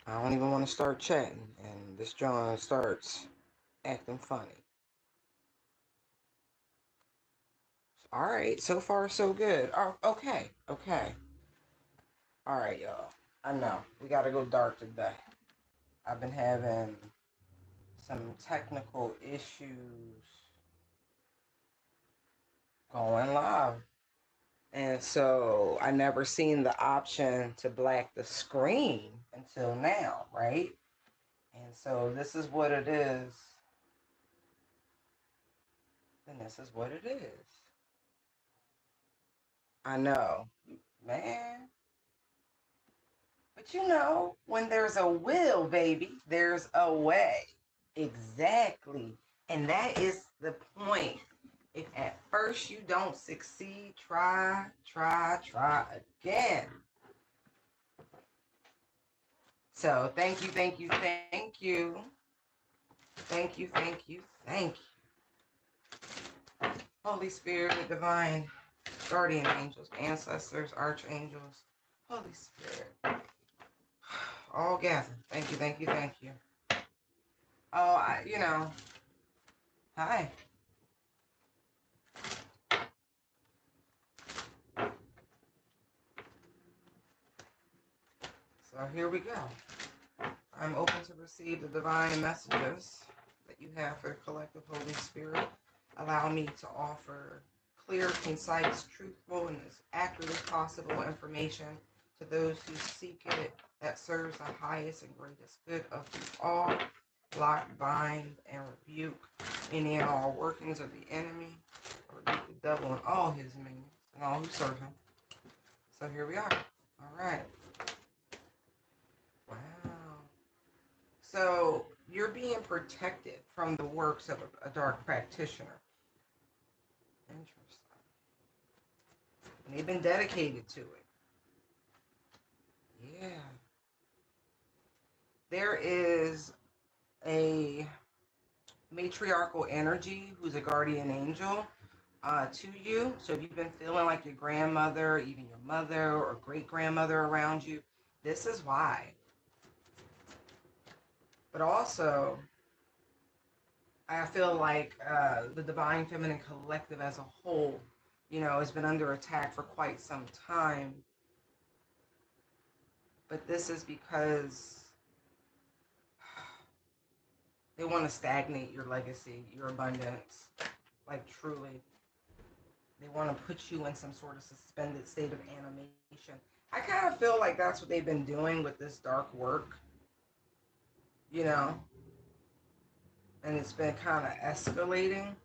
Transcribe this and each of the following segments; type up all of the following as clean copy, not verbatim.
I don't even want to start chatting, and this John starts acting funny. All right, so far so good. Oh, okay, okay. All right, y'all. I know we got to go dark today. I've been having some technical issues going live. And so I never seen the option to black the screen until now, right? And so this is what it is. And this is what it is. I know, man. But you know, when there's a will, baby, there's a way. Exactly. And that is the point. If at first you don't succeed, try again. So thank you. Thank you. Holy Spirit, divine guardian angels, ancestors, archangels, Holy Spirit. All gathered. Thank you. Oh, hi. So here we go. I'm open to receive the divine messages that you have for the collective Holy Spirit. Allow me to offer clear, concise, truthful, and as accurate as possible information to those who seek it that serves the highest and greatest good of all. Block, bind, and rebuke any and all workings of the enemy. Rebuke the devil and all his minions and all who serve him. So here we are. All right. Wow. So you're being protected from the works of a dark practitioner. Interesting. And they've been dedicated to it. Yeah. There is a matriarchal energy who's a guardian angel to you. So if you've been feeling like your grandmother, even your mother or great grandmother around you, this is why. But also, I feel like the Divine Feminine Collective as a whole, has been under attack for quite some time. But this is because they want to stagnate your legacy, your abundance. Like, truly. They want to put you in some sort of suspended state of animation. I kind of feel like that's what they've been doing with this dark work, you know? And it's been kind of escalating.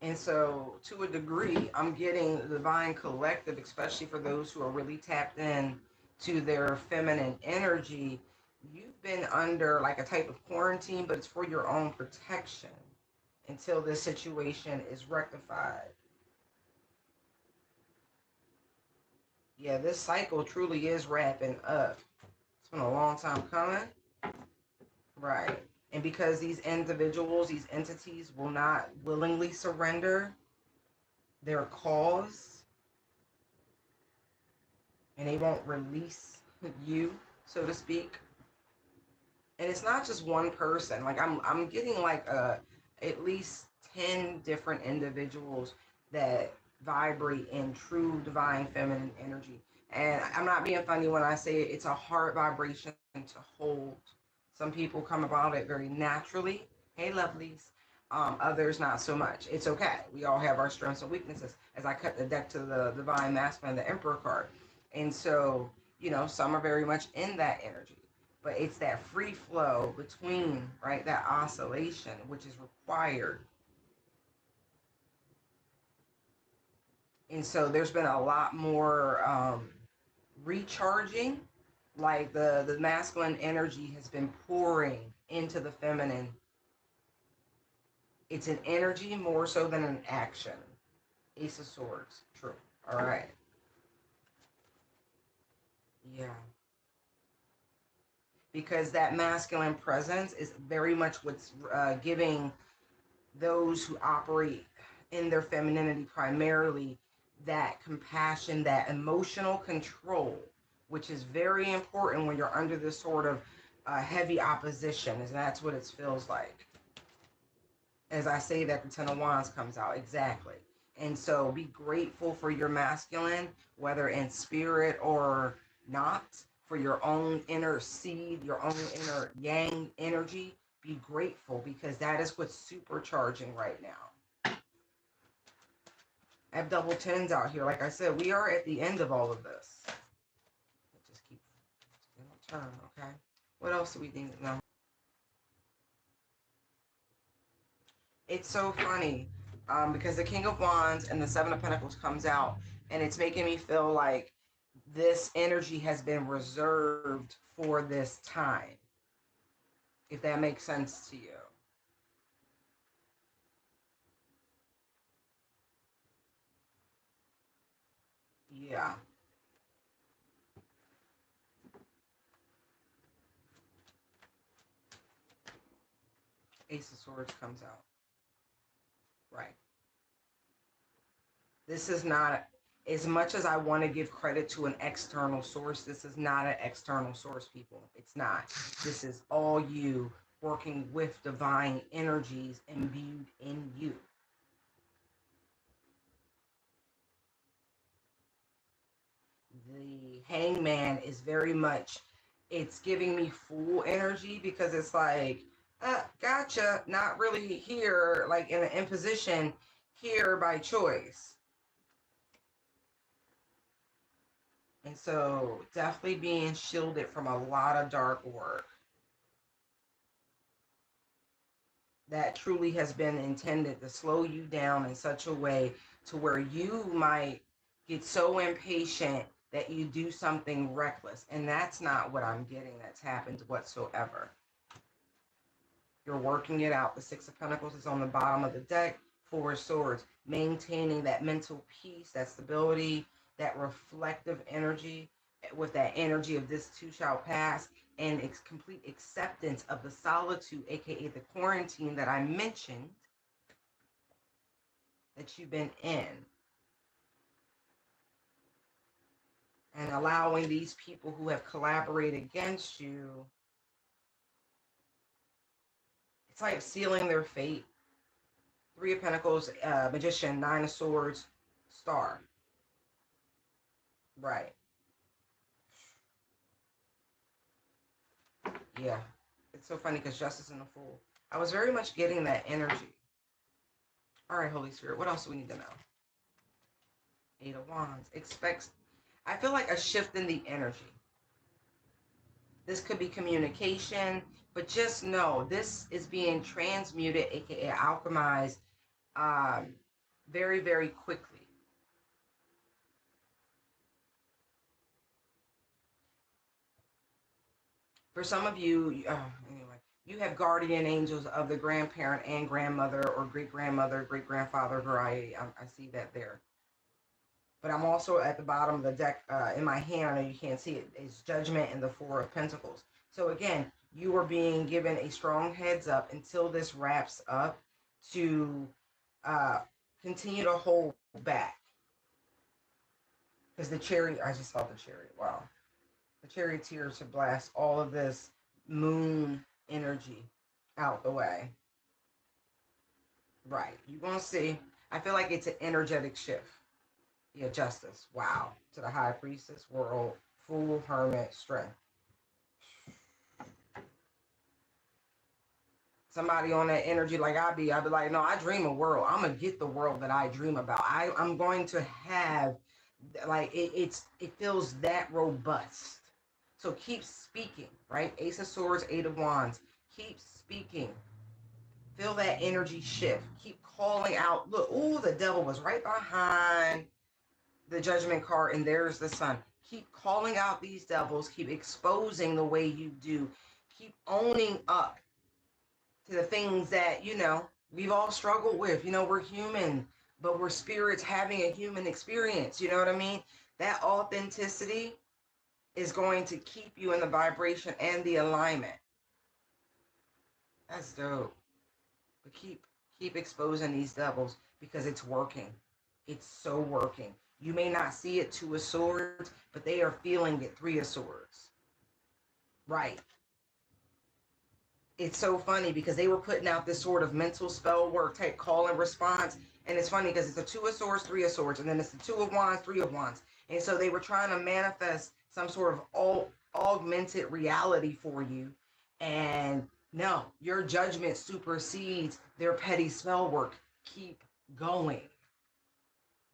And so, to a degree, I'm getting the divine collective, especially for those who are really tapped in to their feminine energy. You've been under like a type of quarantine, but it's for your own protection until this situation is rectified. Yeah, this cycle truly is wrapping up. It's been a long time coming. Right. And because these individuals, these entities will not willingly surrender their cause, and they won't release you, so to speak. And it's not just one person. Like I'm getting like at least 10 different individuals that vibrate in true divine feminine energy. And I'm not being funny when I say it's a hard vibration to hold. Some people come about it very naturally. Hey, lovelies. Others not so much. It's okay. We all have our strengths and weaknesses. As I cut the deck to the divine masculine, the emperor card, and so some are very much in that energy, but it's that free flow between, right, that oscillation which is required. And so there's been a lot more recharging, like the masculine energy has been pouring into the feminine. It's an energy more so than an action. Ace of Swords. True. All right. Yeah. Because that masculine presence is very much what's giving those who operate in their femininity primarily that compassion, that emotional control, which is very important when you're under this sort of heavy opposition, and that's what it feels like. As I say that, the Ten of Wands comes out. Exactly. And so be grateful for your masculine, whether in spirit or not, for your own inner seed, your own inner yang energy. Be grateful because that is what's supercharging right now. I have double tens out here. Like I said, we are at the end of all of this. Just keep turn, okay? What else do we need to know? It's so funny because the King of Wands and the Seven of Pentacles comes out, and it's making me feel like this energy has been reserved for this time, if that makes sense to you. Yeah. Ace of Swords comes out. Right. This is not, as much as I want to give credit to an external source, this is not an external source, people. It's not. This is all you working with divine energies imbued in you. The Hangman is very much, it's giving me Fool energy because it's like, gotcha, not really here, like in an imposition, here by choice. And so definitely being shielded from a lot of dark work that truly has been intended to slow you down in such a way to where you might get so impatient that you do something reckless. And that's not what I'm getting that's happened whatsoever. You're working it out. The Six of Pentacles is on the bottom of the deck. Four of Swords, maintaining that mental peace, that stability, that reflective energy with that energy of this too shall pass, and complete acceptance of the solitude, aka the quarantine that I mentioned that you've been in, and allowing these people who have collaborated against you, it's like sealing their fate. Three of Pentacles, Magician, Nine of Swords, Star. Right. Yeah. It's so funny because Justice and the Fool. I was very much getting that energy. All right, Holy Spirit, what else do we need to know? Eight of Wands. Expects, I feel like a shift in the energy. This could be communication, but just know this is being transmuted, aka alchemized, very, very quickly. For some of you, anyway, you have guardian angels of the grandparent and grandmother or great grandmother, great grandfather variety. I see that there. But I'm also at the bottom of the deck in my hand. I know you can't see it. It's Judgment and the Four of Pentacles. So again, you are being given a strong heads up until this wraps up to uh, continue to hold back. Because the Chariot, I just saw the Chariot. Wow. The Charioteer to blast all of this moon energy out the way. Right. You're going to see. I feel like it's an energetic shift. Yeah, Justice. Wow. To the High Priestess, World, Fool, Hermit, Strength. Somebody on that energy like I'd be like, no, I dream a world. I'm going to get the world that I dream about. I'm going to have, like, it feels that robust. So keep speaking, right? Ace of Swords, Eight of Wands. Keep speaking. Feel that energy shift. Keep calling out. Look, oh, the devil was right behind the Judgment card, and there's the Sun. Keep calling out these devils. Keep exposing the way you do. Keep owning up to the things that, we've all struggled with. We're human, but we're spirits having a human experience. You know what I mean? That authenticity is going to keep you in the vibration and the alignment. That's dope. But keep exposing these devils because it's working. It's so working. You may not see it, Two of Swords, but they are feeling it, Three of Swords. Right. It's so funny because they were putting out this sort of mental spell work type call and response. And it's funny because it's a Two of Swords, Three of Swords, and then it's the Two of Wands, Three of Wands. And so they were trying to manifest some sort of augmented reality for you. And no, your judgment supersedes their petty spell work. Keep going.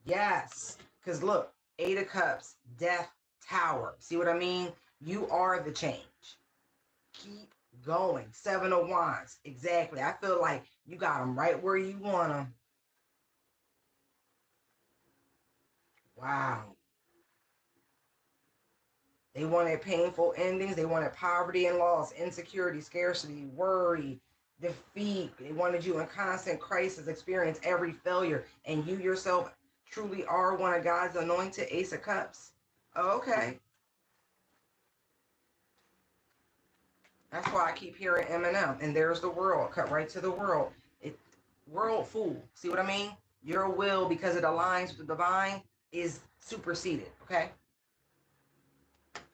Yes. Because look, Eight of Cups, Death, Tower. See what I mean? You are the change. Keep going. Seven of Wands. Exactly. I feel like you got them right where you want them. Wow. They wanted painful endings. They wanted poverty and loss, insecurity, scarcity, worry, defeat. They wanted you in constant crisis, experience every failure. And you yourself truly are one of God's anointed. Ace of Cups. Okay. That's why I keep hearing Eminem. And there's the world. Cut right to the world. World fool. See what I mean? Your will, because it aligns with the divine, is superseded. Okay?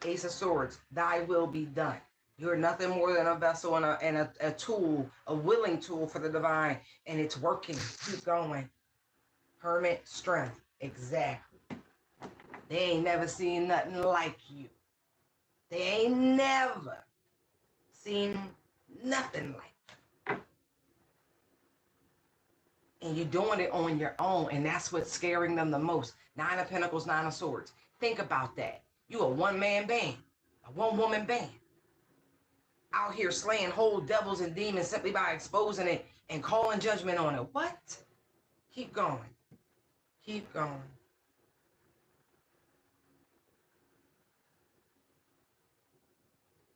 Ace of Swords. Thy will be done. You're nothing more than a vessel and a tool, a willing tool for the divine. And it's working. Keep going. Hermit, strength. Exactly. They ain't never seen nothing like you. They ain't never seen nothing like you. And you're doing it on your own. And that's what's scaring them the most. Nine of Pentacles, Nine of Swords. Think about that. You a one-man band. A one-woman band. Out here slaying whole devils and demons simply by exposing it and calling judgment on it. What? Keep going. Keep going.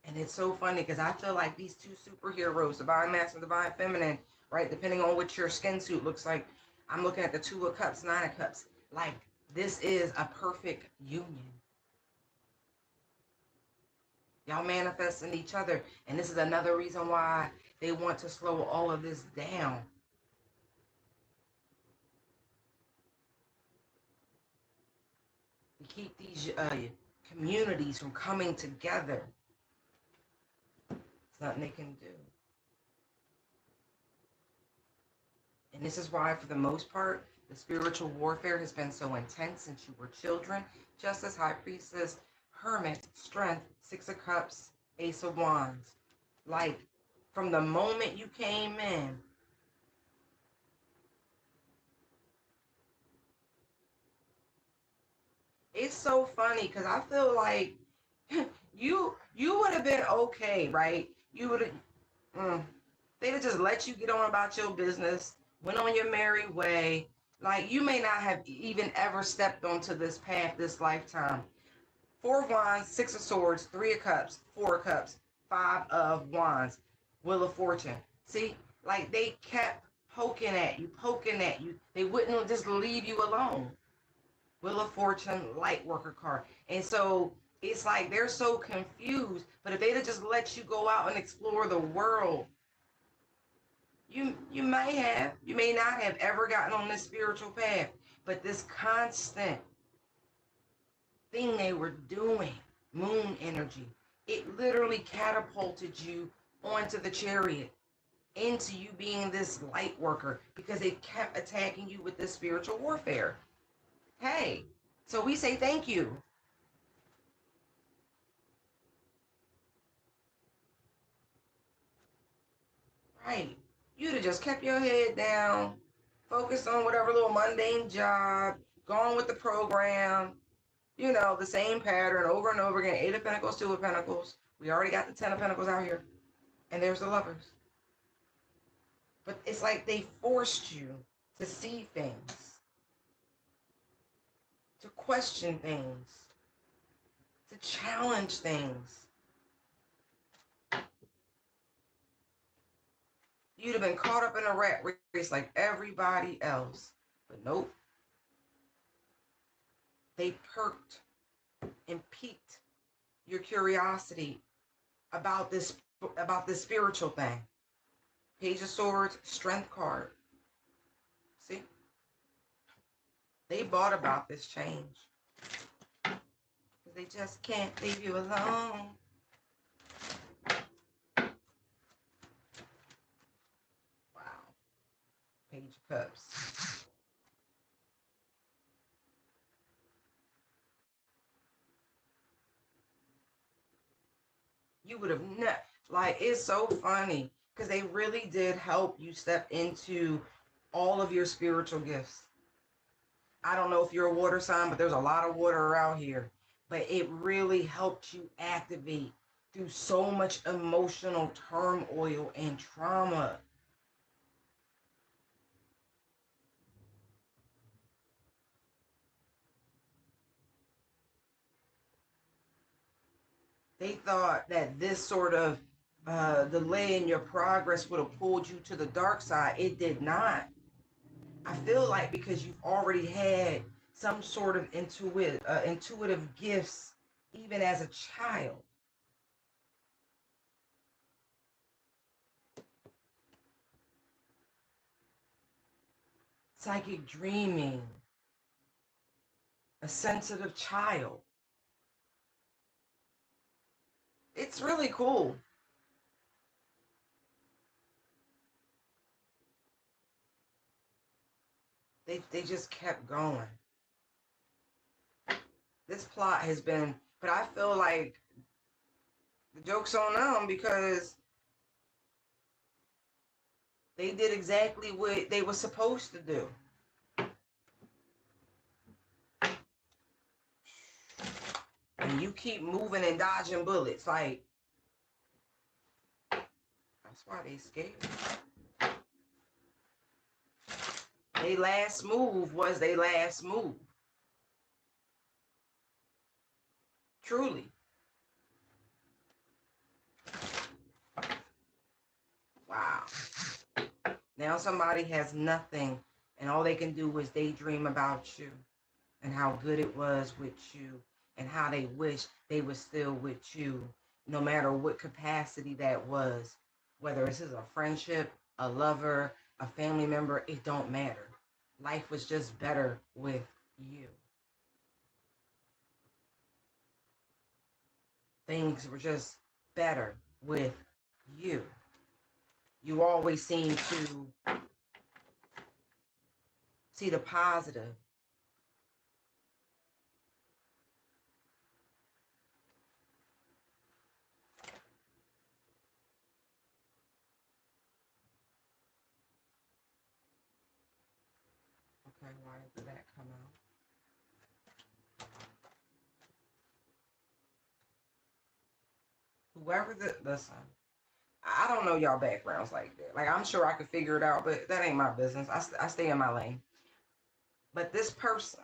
And it's so funny because I feel like these two superheroes, divine masculine, divine feminine, right? Depending on what your skin suit looks like. I'm looking at the Two of Cups, Nine of Cups. Like, this is a perfect union. Y'all manifesting each other. And this is another reason why they want to slow all of this down. To keep these communities from coming together. It's nothing they can do. And this is why, for the most part, the spiritual warfare has been so intense since you were children. Justice, High Priestess, Hermit, Strength, Six of Cups, Ace of Wands. Like, from the moment you came in, it's so funny because I feel like you would have been okay, right? You would have, they'd have just let you get on about your business, went on your merry way. Like, you may not have even ever stepped onto this path this lifetime. Four of Wands, Six of Swords, Three of Cups, Four of Cups, Five of Wands, Wheel of Fortune. See, like, they kept poking at you. They wouldn't just leave you alone. Wheel of Fortune, light worker card. And so it's like they're so confused. But if they'd have just let you go out and explore the world, you may not have ever gotten on this spiritual path. But this constant thing they were doing, moon energy, it literally catapulted you onto the chariot, into you being this light worker, because they kept attacking you with this spiritual warfare. Hey, so we say thank you. Right. You'd have just kept your head down, focused on whatever little mundane job, gone with the program, the same pattern over and over again. Eight of Pentacles, Two of Pentacles. We already got the Ten of Pentacles out here. And there's the Lovers. But it's like they forced you to see things, to question things, to challenge things. You'd have been caught up in a rat race like everybody else. But nope. They perked and piqued your curiosity about this spiritual thing. Page of Swords, Strength card. See? They bought about this change. Because they just can't leave you alone. Wow. Page of Cups. You would have never, like, it's so funny because they really did help you step into all of your spiritual gifts. I don't know if you're a water sign, but there's a lot of water out here. But it really helped you activate through so much emotional turmoil and trauma. They thought that this sort of delay in your progress would have pulled you to the dark side. It did not. I feel like because you've already had some sort of intuitive gifts, even as a child. Psychic dreaming, a sensitive child. It's really cool. They just kept going. This plot has been, but I feel like the joke's on them because they did exactly what they were supposed to do. And you keep moving and dodging bullets. Like, that's why they scared. They last move was their last move. Truly. Wow. Now somebody has nothing and all they can do is daydream about you and how good it was with you and how they wish they were still with you, no matter what capacity that was. Whether this is a friendship, a lover, a family member, it don't matter. Life was just better with you. Things were just better with you. You always seem to see the positive. Okay, why did that come out? Whoever listen, I don't know y'all backgrounds like that. Like, I'm sure I could figure it out, but that ain't my business. I stay in my lane. But this person,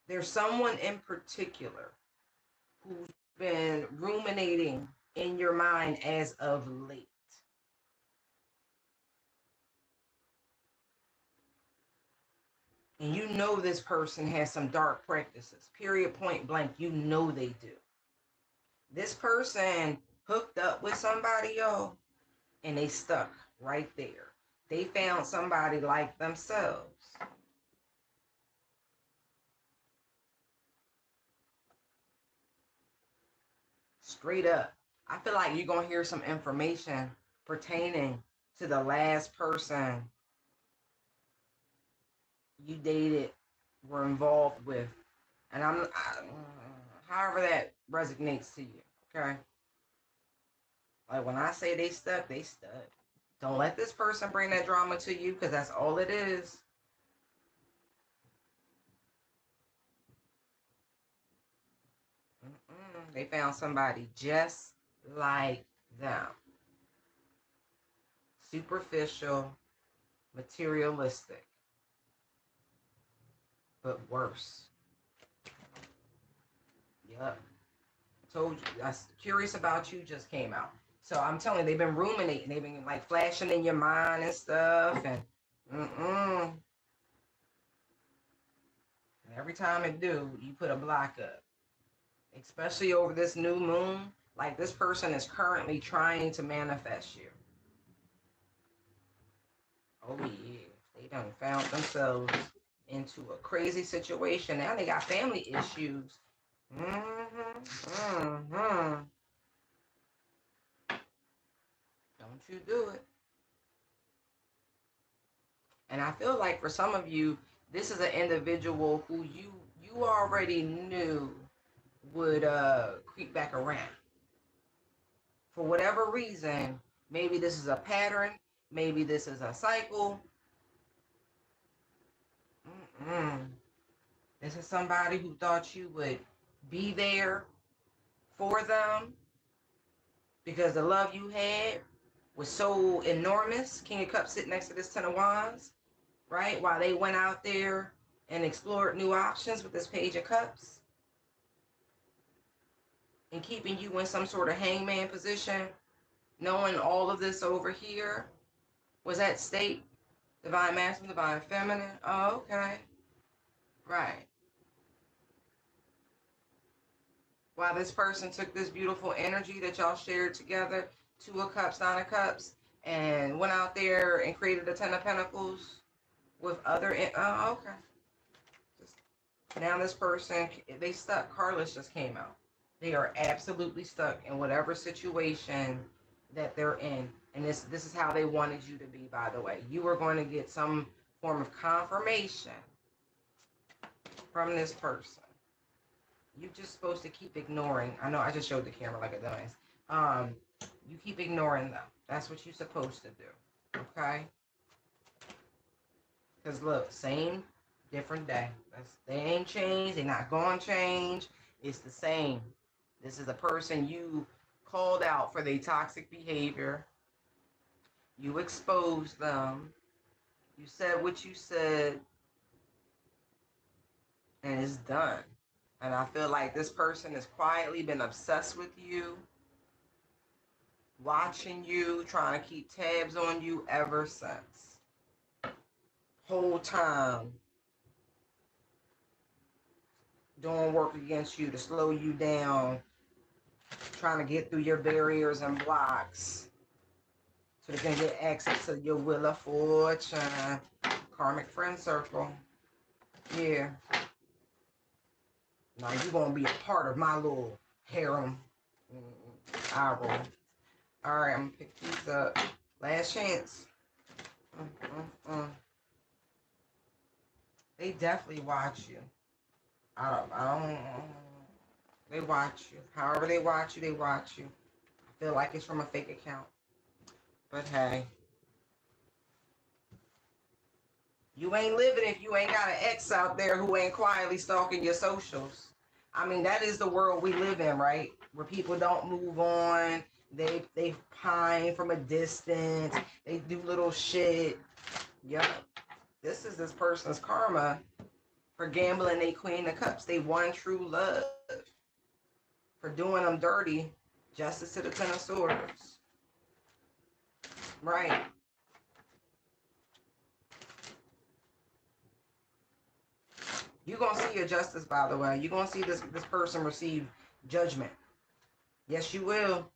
there's someone in particular who's been ruminating in your mind as of late. And you know this person has some dark practices. Period, point blank. You know they do. This person hooked up with somebody, y'all, and they stuck right there. They found somebody like themselves. Straight up. I feel like you're going to hear some information pertaining to the last person you dated, were involved with. And however that resonates to you, okay? Like when I say they stuck, they stuck. Don't let this person bring that drama to you because that's all it is. They found somebody just like them. Superficial, materialistic, but worse. Yep. Told you. That's Curious About You just came out. So I'm telling you, they've been ruminating. They've been like flashing in your mind and stuff. And and every time it do, you put a block up. Especially over this new moon. Like this person is currently trying to manifest you. Oh yeah. done found themselves into a crazy situation. Now they got family issues. Don't you do it. And I feel like for some of you, this is an individual who you already knew would creep back around. For whatever reason, maybe this is a pattern, maybe this is a cycle. This is somebody who thought you would be there for them because the love you had was so enormous. King of Cups sitting next to this Ten of Wands, right? While they went out there and explored new options with this Page of Cups and keeping you in some sort of hangman position, knowing all of this over here was at stake. Divine Masculine, Divine Feminine. Oh, okay. Right. While this person took this beautiful energy that y'all shared together, Two of Cups, Nine of Cups, and went out there and created a Ten of Pentacles with other... Oh, okay. Now this person, they stuck. Carlos just came out. They are absolutely stuck in whatever situation that they're in. And this is how they wanted you to be, by the way. You are going to get some form of confirmation from this person. You're just supposed to keep ignoring. I know I just showed the camera like a dumbass. You keep ignoring them. That's what you're supposed to do. Okay? Because look, same, different day. They ain't changed. They're not going to change. It's the same. This is a person you called out for their toxic behavior. You exposed them. You said what you said. And it's done. And I feel like this person has quietly been obsessed with you, watching you, trying to keep tabs on you ever since. Whole time doing work against you to slow you down, trying to get through your barriers and blocks so they can get access to your Wheel of Fortune. Karmic friend circle. Yeah. Now you're going to be a part of my little harem. I roll. Alright, I'm going to pick these up. Last chance. They definitely watch you. I don't. They watch you. However they watch you, they watch you. I feel like it's from a fake account. But hey. You ain't living if you ain't got an ex out there who ain't quietly stalking your socials. I mean, that is the world we live in, right? Where people don't move on. They pine from a distance. They do little shit. Yep. This is this person's karma for gambling they Queen of Cups. They won true love. For doing them dirty. Justice to the Ten of Swords. Right. You're going to see your justice, by the way. You're going to see this person receive judgment. Yes, you will.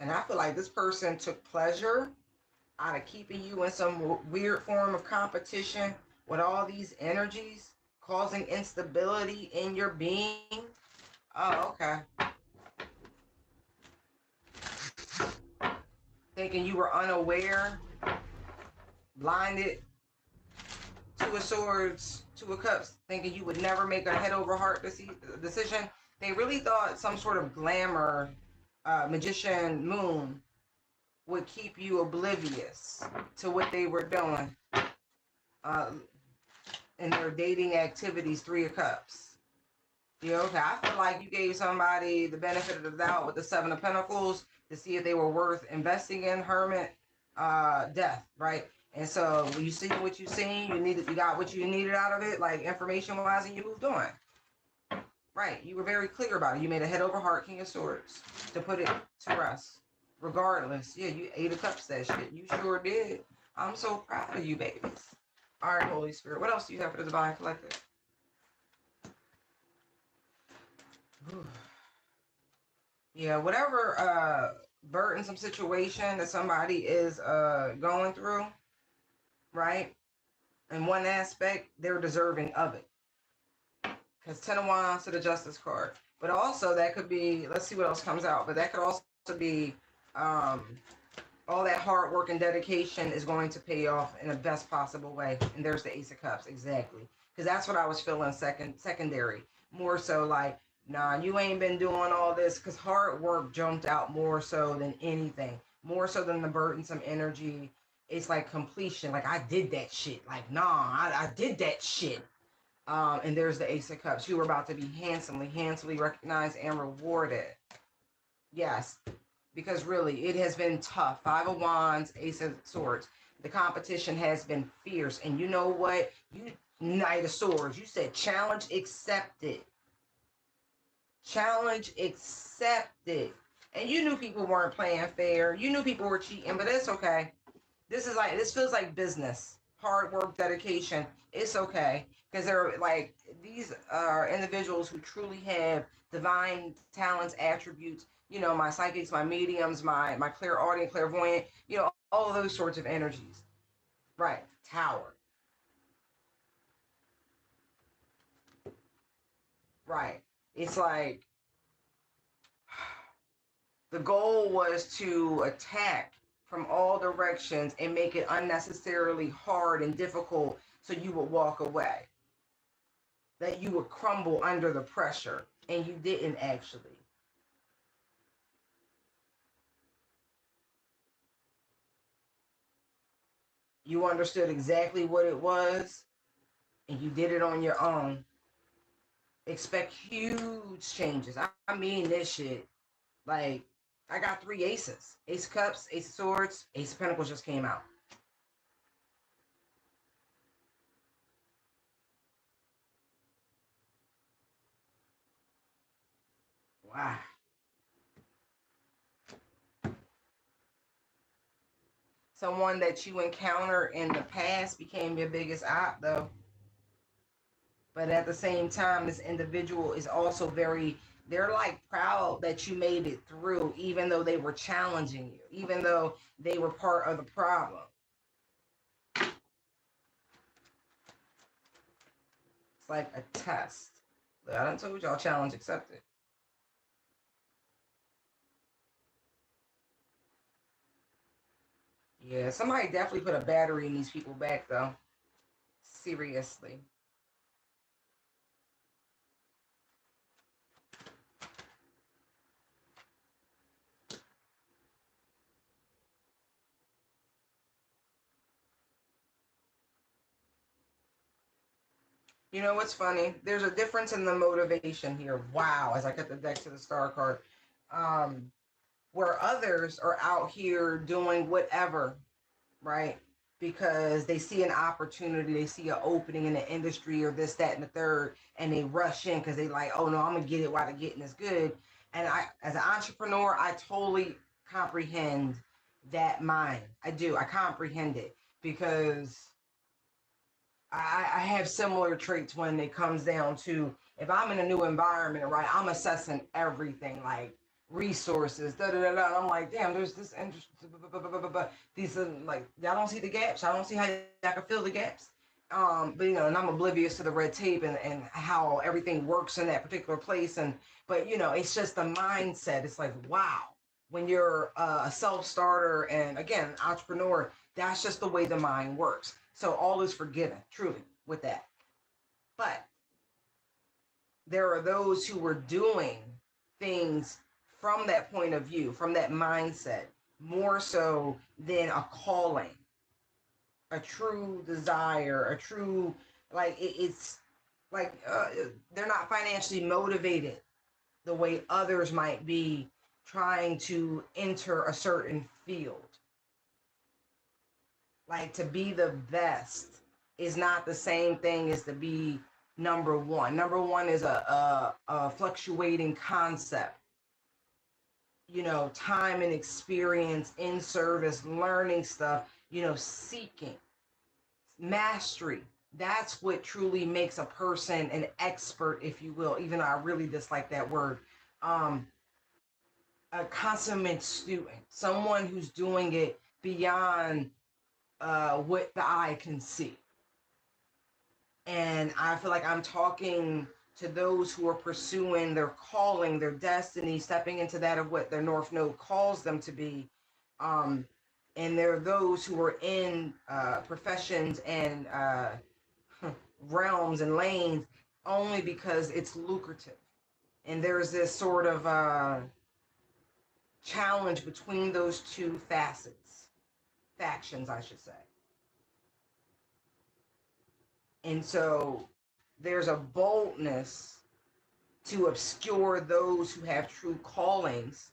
And I feel like this person took pleasure out of keeping you in some weird form of competition with all these energies, causing instability in your being. Oh, okay. Thinking you were unaware, blinded. Two of Swords, Two of Cups, thinking you would never make a head over heart decision. They really thought some sort of glamour, magician moon, would keep you oblivious to what they were doing in their dating activities. Three of Cups. Yeah, okay. I feel like you gave somebody the benefit of the doubt with the Seven of Pentacles to see if they were worth investing in. Hermit, death, right? And so when you see what you seen, you got what you needed out of it, like information-wise, and you moved on. Right. You were very clear about it. You made a head over heart, King of Swords, to put it to rest. Regardless. Yeah, you 8 of Cups that shit. You sure did. I'm so proud of you, babies. All right, Holy Spirit. What else do you have for the Divine Collective? Yeah, whatever burdensome situation that somebody is going through, right? In one aspect, they're deserving of it. Because 10 of Wands to the Justice card. But also that could be, let's see what else comes out. But that could also be um, all that hard work and dedication is going to pay off in the best possible way. And there's the Ace of Cups, exactly. Because that's what I was feeling secondary. More so like, nah, you ain't been doing all this. Because hard work jumped out more so than anything. More so than the burdensome energy. It's like completion. Like, I did that shit. Like, nah, I did that shit. And there's the Ace of Cups. You were about to be handsomely recognized and rewarded. Yes, because really, it has been tough. Five of Wands, Ace of Swords. The competition has been fierce. And you know what? You Knight of Swords. You said challenge accepted. Challenge accepted. And you knew people weren't playing fair. You knew people were cheating, but it's okay. This feels like business, hard work, dedication. It's okay because they're like these are individuals who truly have divine talents, attributes. You know, my psychics, my mediums, my clairaudient, clairvoyant. You know, all of those sorts of energies. Right, Tower. Right. It's like the goal was to attack from all directions and make it unnecessarily hard and difficult so you would walk away. That you would crumble under the pressure, and you didn't actually. You understood exactly what it was, and you did it on your own. Expect huge changes. I mean this shit. Like, I got three aces. Ace of Cups, Ace of Swords, Ace of Pentacles just came out. Wow. Someone that you encounter in the past became your biggest op, though. But at the same time, this individual is also they're like proud that you made it through, even though they were challenging you, even though they were part of the problem. It's like a test. Look, I done told y'all challenge accepted. Yeah, somebody definitely put a battery in these people back, though. Seriously. You know what's funny? There's a difference in the motivation here. Wow, as I get the deck to the star card. Where others are out here doing whatever, right? Because they see an opportunity, they see an opening in the industry or this, that, and the third, and they rush in because they like, oh no, I'm gonna get it while the getting is good. And I, as an entrepreneur, I totally comprehend that mind. I do. I comprehend it because I have similar traits when it comes down to if I'm in a new environment, right? I'm assessing everything like resources, da da da da. I'm like, damn, there's this interest. These are like, y'all don't see the gaps. I don't see how y'all can fill the gaps. But you know, and I'm oblivious to the red tape and how everything works in that particular place. But you know, it's just the mindset. It's like, wow, when you're a self starter and again, entrepreneur, that's just the way the mind works. So all is forgiven, truly, with that. But there are those who were doing things from that point of view, from that mindset, more so than a calling, a true desire, a true, like, it's like they're not financially motivated the way others might be trying to enter a certain field. Like to be the best is not the same thing as to be number one. Number one is a fluctuating concept. You know, time and experience in service, learning stuff, you know, seeking mastery. That's what truly makes a person an expert, if you will, even though I really dislike that word. Um, a consummate student, someone who's doing it beyond what the eye can see. And I feel like I'm talking to those who are pursuing their calling, their destiny, stepping into that of what their North Node calls them to be. Um, and there are those who are in professions and realms and lanes only because it's lucrative. And there's this sort of challenge between those two factions, I should say. And so there's a boldness to obscure those who have true callings,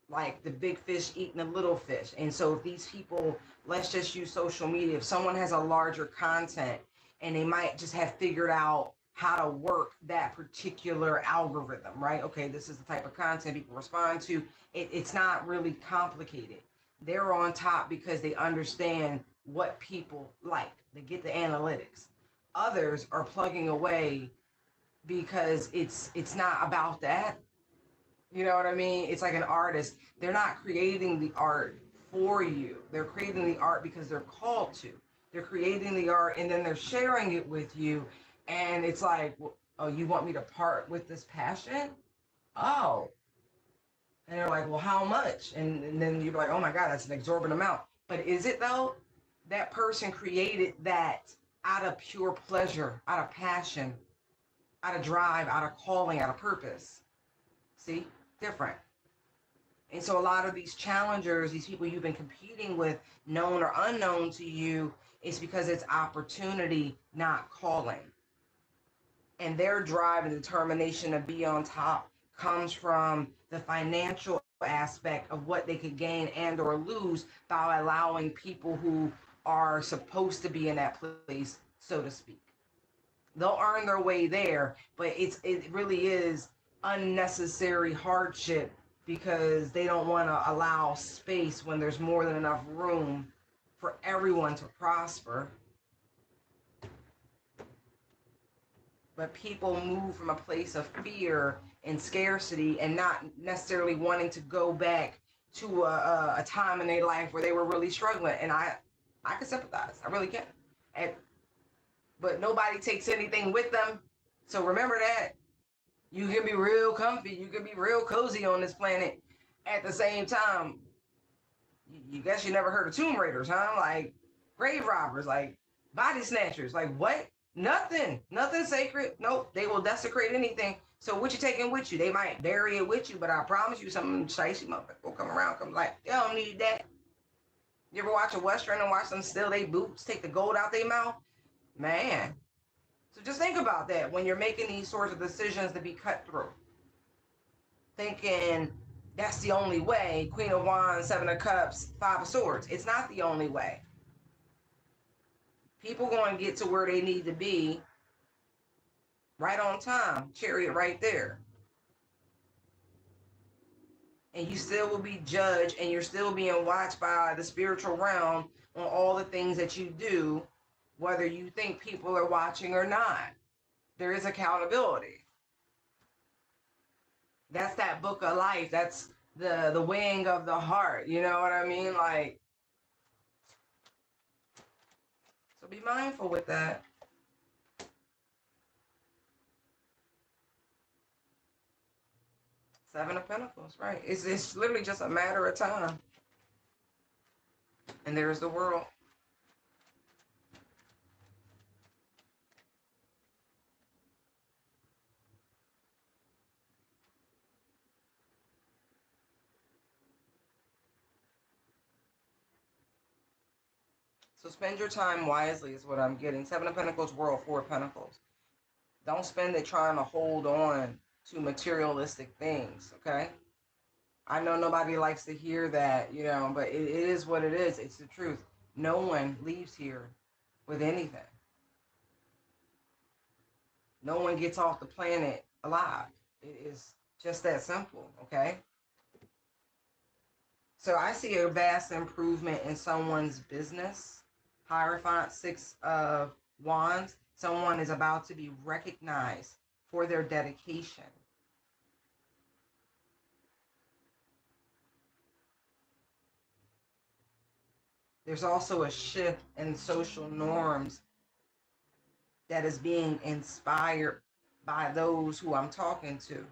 like the big fish eating the little fish. And so if these people, let's just use social media, if someone has a larger content and they might just have figured out how to work that particular algorithm, right? Okay, this is the type of content people respond to. It's not really complicated. They're on top because they understand what people like. They get the analytics. Others are plugging away because it's not about that. You know what I mean? It's like an artist. They're not creating the art for you. They're creating the art because they're called to. They're creating the art and then they're sharing it with you. And it's like, oh, you want me to part with this passion? Oh. And they're like, well, how much? And then you're like, oh my God, that's an exorbitant amount. But is it though? That person created that out of pure pleasure, out of passion, out of drive, out of calling, out of purpose. See? Different. And so a lot of these challengers, these people you've been competing with, known or unknown to you, is because it's opportunity, not calling. And their drive and determination to be on top comes from the financial aspect of what they could gain and or lose by allowing people who are supposed to be in that place, so to speak. They'll earn their way there, but it really is unnecessary hardship because they don't want to allow space when there's more than enough room for everyone to prosper. But people move from a place of fear and scarcity and not necessarily wanting to go back to a time in their life where they were really struggling. And I can sympathize. I really can. But nobody takes anything with them. So remember that. You can be real comfy. You can be real cozy on this planet. At the same time, you guess you never heard of tomb raiders, huh? Like grave robbers, like body snatchers. Like what? Nothing sacred. Nope. They will desecrate anything. So what you taking with you? They might bury it with you, but I promise you, some shicey motherfucker will come around, come like, they don't need that. You ever watch a Western and watch them steal their boots, take the gold out their mouth? Man. So just think about that when you're making these sorts of decisions to be cut through. Thinking that's the only way. Queen of Wands, Seven of Cups, Five of Swords. It's not the only way. People going to get to where they need to be right on time. Chariot right there. And you still will be judged and you're still being watched by the spiritual realm on all the things that you do, whether you think people are watching or not. There is accountability. That's that book of life. That's the weighing of the heart. You know what I mean? Like, so be mindful with that. Seven of Pentacles, right? It's literally just a matter of time. And there's the world. So spend your time wisely is what I'm getting. Seven of Pentacles, World, Four of Pentacles. Don't spend it trying to hold on to materialistic things, okay? I know nobody likes to hear that, you know, but it is what it is. It's the truth. No one leaves here with anything. No one gets off the planet alive. It is just that simple, okay? So I see a vast improvement in someone's business. Hierophant, Six of Wands. Someone is about to be recognized for their dedication. There's also a shift in social norms that is being inspired by those who I'm talking to.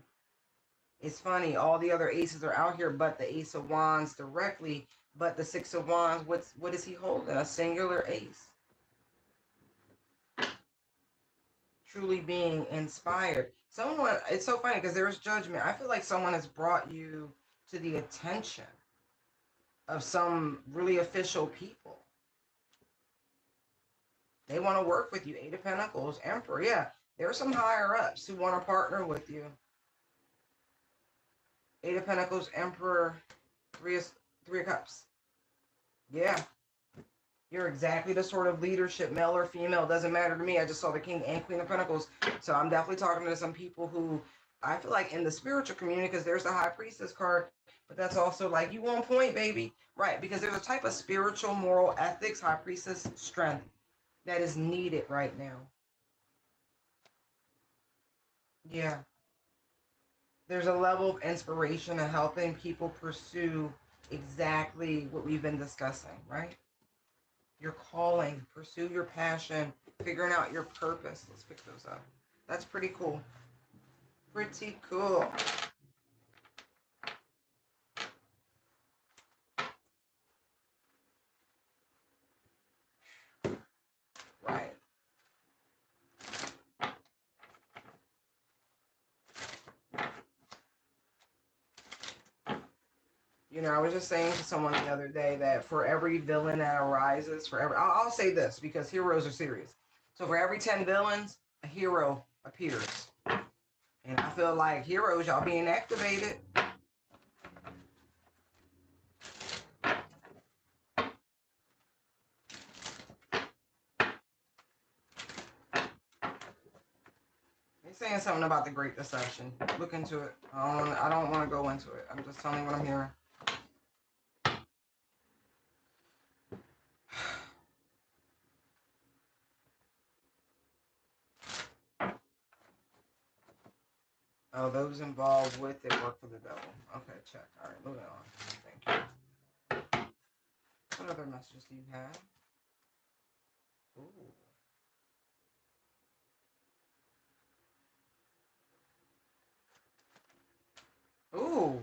It's funny, all the other aces are out here, but the Ace of Wands directly, but the Six of Wands, what is he holding? A singular ace. Truly being inspired. Someone, it's so funny because there's judgment. I feel like someone has brought you to the attention of some really official people. They want to work with you. Eight of Pentacles, Emperor. Yeah, there's some higher ups who want to partner with you. Eight of Pentacles, Emperor, Three of Cups. Yeah, you're exactly the sort of leadership, male or female, doesn't matter to me. I just saw the King and Queen of Pentacles. So I'm definitely talking to some people who I feel like in the spiritual community, because there's the High Priestess card, but that's also like, you on point, baby. Right, because there's a type of spiritual, moral ethics, High Priestess strength that is needed right now. Yeah. There's a level of inspiration and helping people pursue exactly what we've been discussing, right? Your calling, pursue your passion, figuring out your purpose. Let's pick those up. That's pretty cool. Pretty cool. Right. You know, I was just saying to someone the other day that for every villain that arises, I'll say this because heroes are serious. So for every 10 villains, a hero appears. And I feel like heroes, y'all being activated. He's saying something about the Great Deception. Look into it. I don't want to go into it. I'm just telling you what I'm hearing. Oh, those involved with it work for the devil. Okay, check. All right, moving on. Thank you. What other messages do you have? Ooh. Ooh.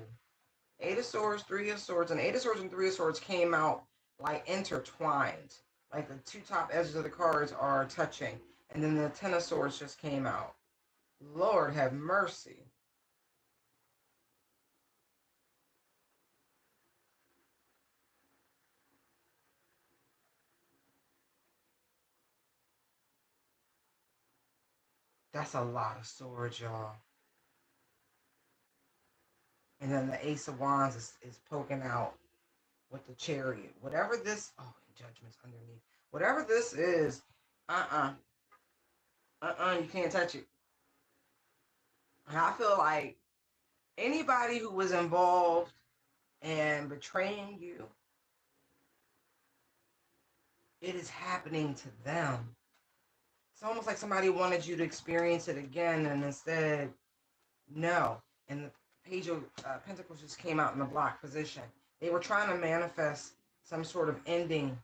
Eight of Swords, Three of Swords, and Eight of Swords and Three of Swords came out like intertwined. Like the two top edges of the cards are touching. And then the Ten of Swords just came out. Lord have mercy. That's a lot of swords, y'all. And then the Ace of Wands is poking out with the Chariot. Whatever this, oh, and Judgment's underneath. Whatever this is, you can't touch it. And I feel like anybody who was involved in betraying you, it is happening to them. It's almost like somebody wanted you to experience it again, and instead, no. And the Page of Pentacles just came out in the block position. They were trying to manifest some sort of ending,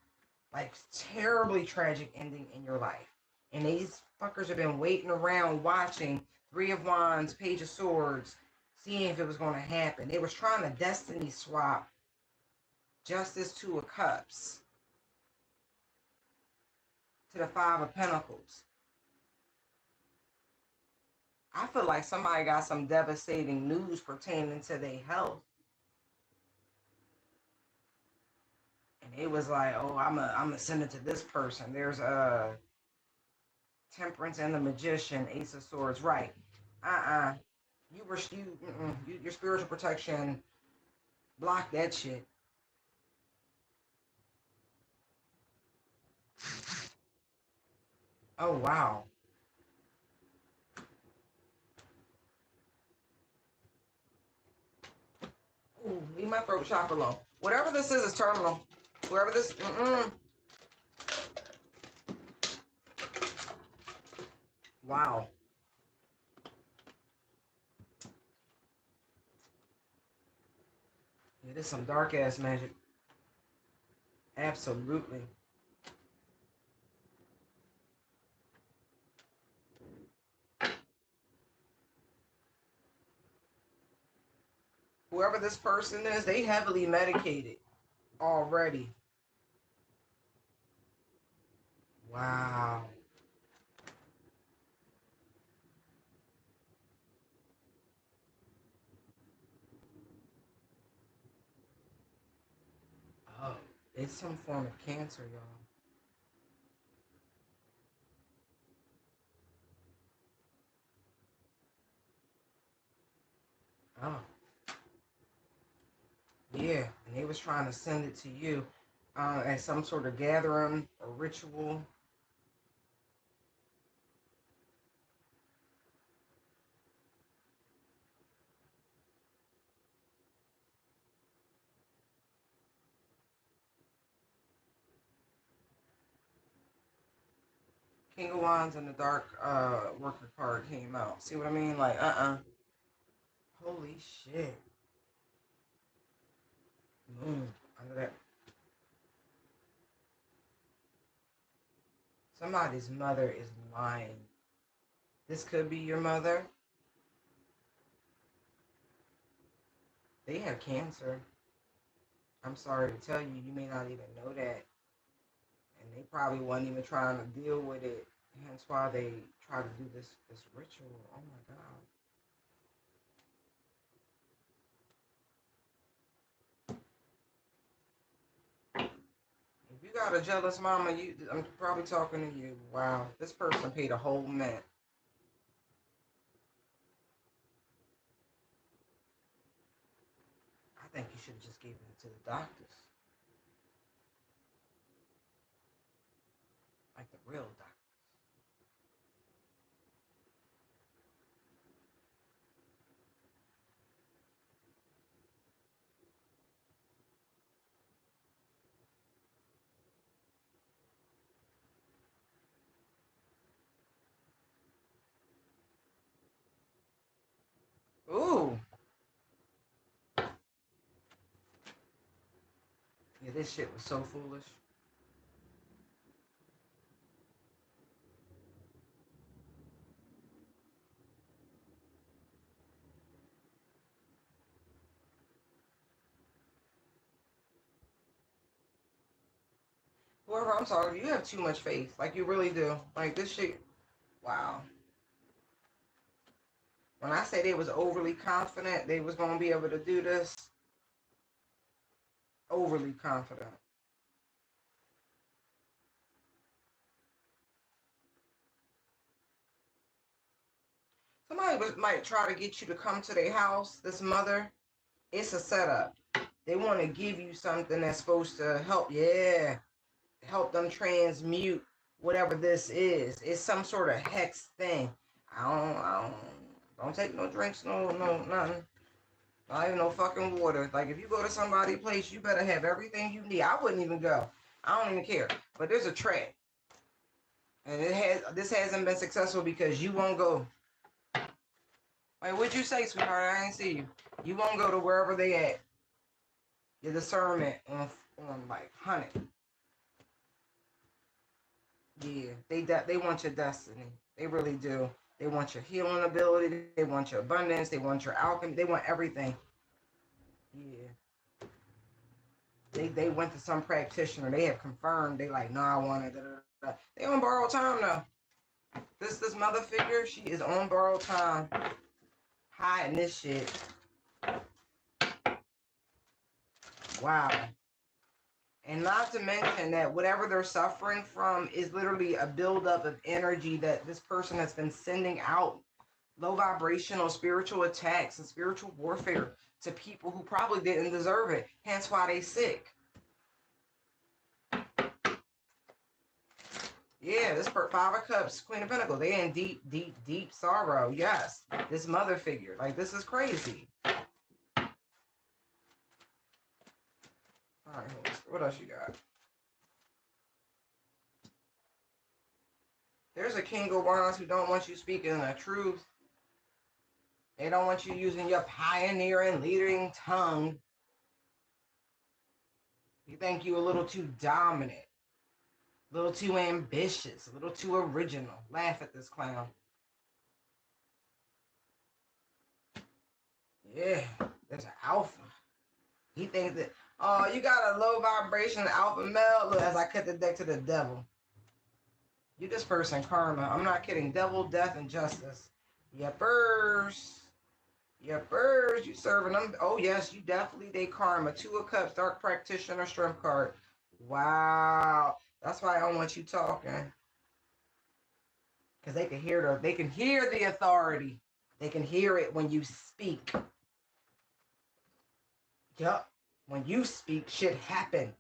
like terribly tragic ending in your life. And these fuckers have been waiting around watching Three of Wands, Page of Swords, seeing if it was going to happen. They was trying to destiny swap Justice, Two of Cups to the Five of Pentacles. I feel like somebody got some devastating news pertaining to their health. And it was like, oh, I'm gonna send it to this person. There's a Temperance and the Magician, Ace of Swords, right? Your spiritual protection block that shit. Oh wow. Ooh, leave my throat chakra alone. Whatever this is terminal. Whoever this, wow. Yeah, this is some dark ass magic. Absolutely. Whoever this person is, they heavily medicated already. Wow. Oh, it's some form of cancer, y'all. Oh, yeah. And they was trying to send it to you as some sort of gathering or ritual. King of Wands and the Dark Worker card came out. See what I mean? Like, holy shit. Moon. Under that. Somebody's mother is lying. This could be your mother. They have cancer. I'm sorry to tell you, you may not even know that. And they probably wasn't even trying to deal with it. Hence why they try to do this ritual. Oh my god. If you got a jealous mama, I'm probably talking to you. Wow. This person paid a whole mint. I think you should have just given it to the doctors. Like the real doctor. Ooh. Yeah, this shit was so foolish. Whoever I'm talking to, you have too much faith. Like you really do. Like this shit. Wow. When I say they was overly confident they was gonna be able to do this, overly confident. Somebody might try to get you to come to their house. This mother, it's a setup. They want to give you something that's supposed to help. Yeah, help them transmute whatever this is. It's some sort of hex thing. I don't take no drinks, no nothing. Not even no fucking water. Like if you go to somebody's place, you better have everything you need. I wouldn't even go. I don't even care. But there's a track, and this hasn't been successful because you won't go. Like what'd you say, sweetheart? I ain't see you. You won't go to wherever they at. Your discernment on like 100. Yeah, they want your destiny. They really do. They want your healing ability. They want your abundance. They want your alchemy. They want everything. Yeah. They went to some practitioner. They have confirmed. They like, no, I want it. Da, da, da. They on borrowed time though. This mother figure, she is on borrowed time, hiding this shit. Wow. And not to mention that whatever they're suffering from is literally a buildup of energy that this person has been sending out, low vibrational spiritual attacks and spiritual warfare to people who probably didn't deserve it. Hence why they sick. Yeah, this Five of Cups, Queen of Pentacles, they in deep, deep, deep sorrow. Yes, this mother figure, like this is crazy. All right, what else you got? There's a King of Wands who don't want you speaking the truth. They don't want you using your pioneering, leading tongue. You think you a little too dominant, a little too ambitious, a little too original. Laugh at this clown. Yeah, there's an alpha. He thinks that, oh, you got a low vibration alpha male. Look, as I cut the deck to the devil. You this person karma. I'm not kidding. Devil, death, and justice. Yepers. Yepers. You serving them. Oh, yes, you definitely they karma. Two of Cups, Dark Practitioner, Strength card. Wow. That's why I don't want you talking. Because they can hear the authority. They can hear it when you speak. Yup. When you speak, shit happen.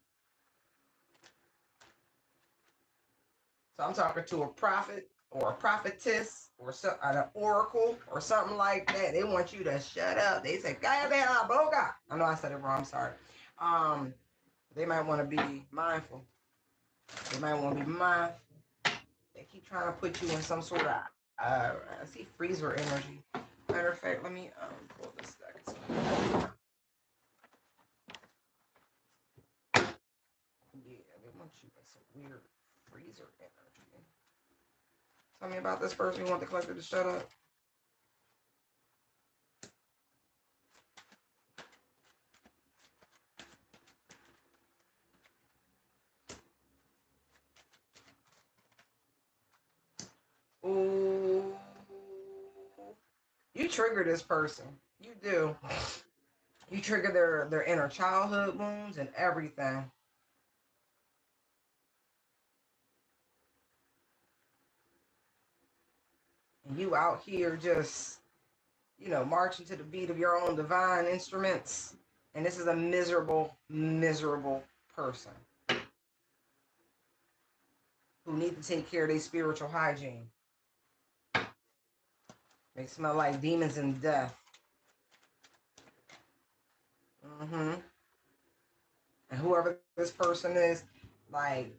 So I'm talking to a prophet or a prophetess or an oracle or something like that. They want you to shut up. They say, boga. I know I said it wrong. I'm sorry. They might want to be mindful. They might want to be mindful. They keep trying to put you in some sort of, I see freezer energy. Matter of fact, let me pull this deck. Yeah, they want you in some weird freezer energy. Tell me about this person you want the collector to shut up. Ooh. You trigger this person. You do. You trigger their inner childhood wounds and everything. And you out here just, marching to the beat of your own divine instruments. And this is a miserable, miserable person who need to take care of their spiritual hygiene. They smell like demons and death. And whoever this person is, like,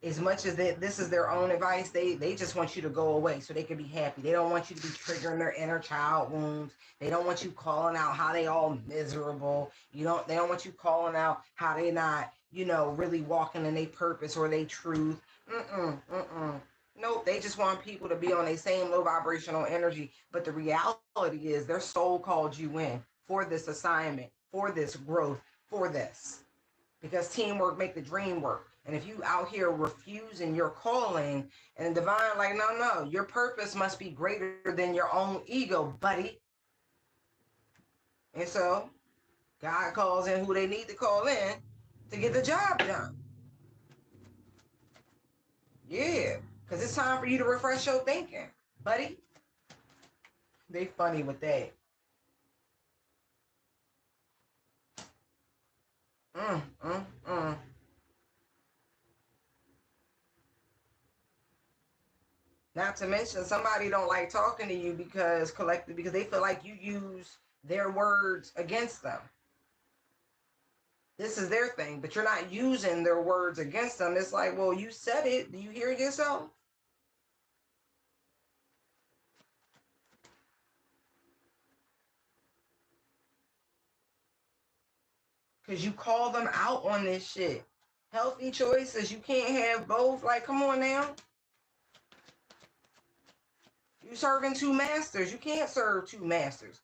as much as this is their own advice, they just want you to go away so they can be happy. They don't want you to be triggering their inner child wounds. They don't want you calling out how they all miserable. They don't want you calling out how they not, really walking in their purpose or their truth. Nope, they just want people to be on their same low vibrational energy. But the reality is their soul called you in for this assignment, for this growth, for this. Because teamwork make the dream work. And if you out here refusing your calling and the divine, like, no, your purpose must be greater than your own ego, buddy. And so God calls in who they need to call in to get the job done. Yeah, because it's time for you to refresh your thinking, buddy. They funny with that. Not to mention somebody don't like talking to you because they feel like you use their words against them. This is their thing, but you're not using their words against them. It's like, well, you said it. Do you hear yourself? Because you call them out on this shit. Healthy choices. You can't have both. Like, come on now. You serving two masters. You can't serve two masters.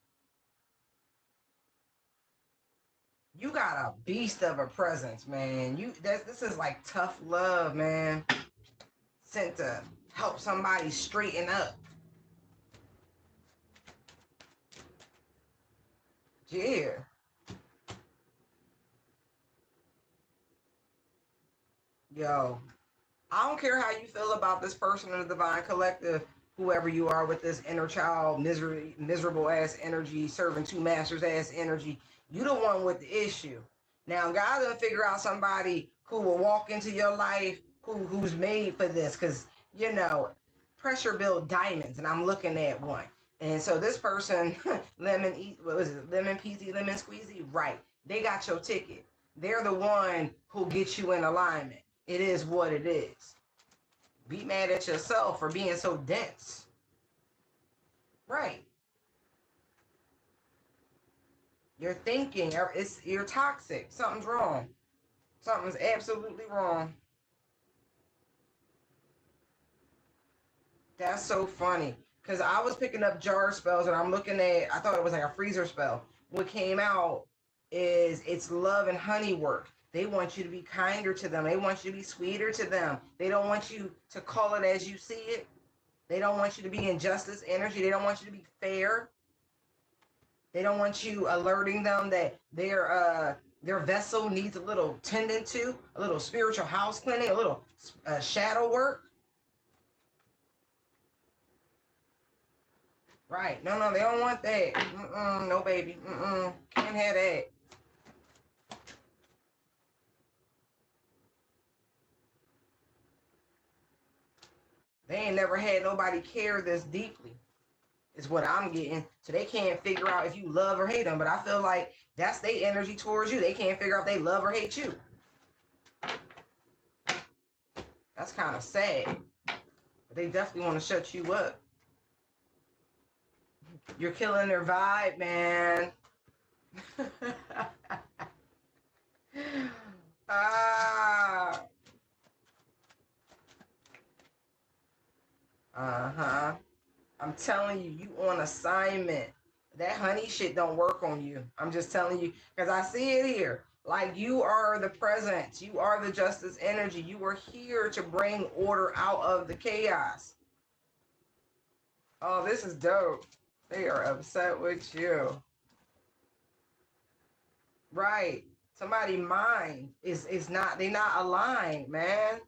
You got a beast of a presence, man. This is like tough love, man. Sent to help somebody straighten up. Yeah. Yo, I don't care how you feel about this person in the divine collective, whoever you are with this inner child, miserable ass energy, serving two masters ass energy. You the one with the issue. Now God gonna figure out somebody who will walk into your life who's made for this, because pressure build diamonds, and I'm looking at one. And so this person, lemon peasy, lemon squeezy, right? They got your ticket. They're the one who gets you in alignment. It is what it is. Be mad at yourself for being so dense. Right. You're thinking, you're toxic. Something's wrong. Something's absolutely wrong. That's so funny. Because I was picking up jar spells and I'm looking at, I thought it was like a freezer spell. What came out is it's love and honey work. They want you to be kinder to them. They want you to be sweeter to them. They don't want you to call it as you see it. They don't want you to be in justice energy. They don't want you to be fair. They don't want you alerting them that their vessel needs a little tending to, a little spiritual house cleaning, a little shadow work. Right. No, no, they don't want that. No, baby. Can't have that. They ain't never had nobody care this deeply, is what I'm getting. So they can't figure out if you love or hate them. But I feel like that's their energy towards you. They can't figure out if they love or hate you. That's kind of sad. But they definitely want to shut you up. You're killing their vibe, man. ah. Uh-huh. I'm telling you, you on assignment. That honey shit don't work on you. I'm just telling you, because I see it here. Like you are the presence. You are the justice energy. You are here to bring order out of the chaos. Oh, this is dope. They are upset with you. Right. Somebody mind is not, they not aligned, man.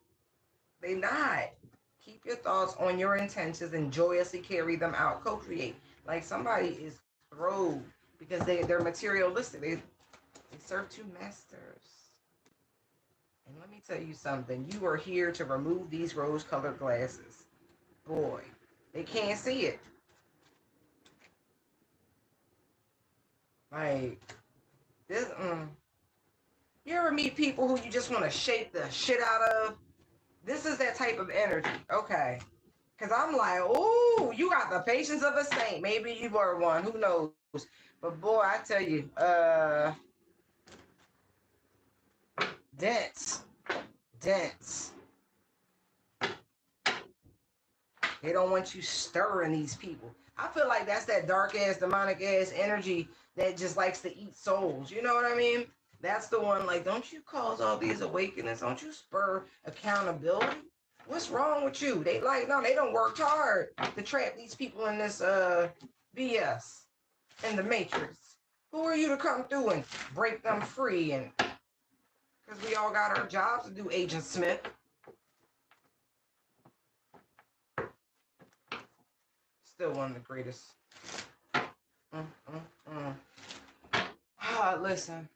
They not. Keep your thoughts on your intentions and joyously carry them out. Co-create. Like somebody is thrilled because they're materialistic. They serve two masters. And let me tell you something. You are here to remove these rose-colored glasses. Boy, they can't see it. Like this. You ever meet people who you just want to shake the shit out of? This is that type of energy. Okay. Because I'm like, oh, you got the patience of a saint. Maybe you were one. Who knows? But boy, I tell you, dense. Dense. They don't want you stirring these people. I feel like that's that dark ass, demonic ass energy that just likes to eat souls. You know what I mean? That's the one, like, don't you cause all these awakenings? Don't you spur accountability? What's wrong with you? They like, no, they don't work hard to trap these people in this BS in the matrix. Who are you to come through and break them free? And because we all got our jobs to do, Agent Smith. Still one of the greatest. Listen.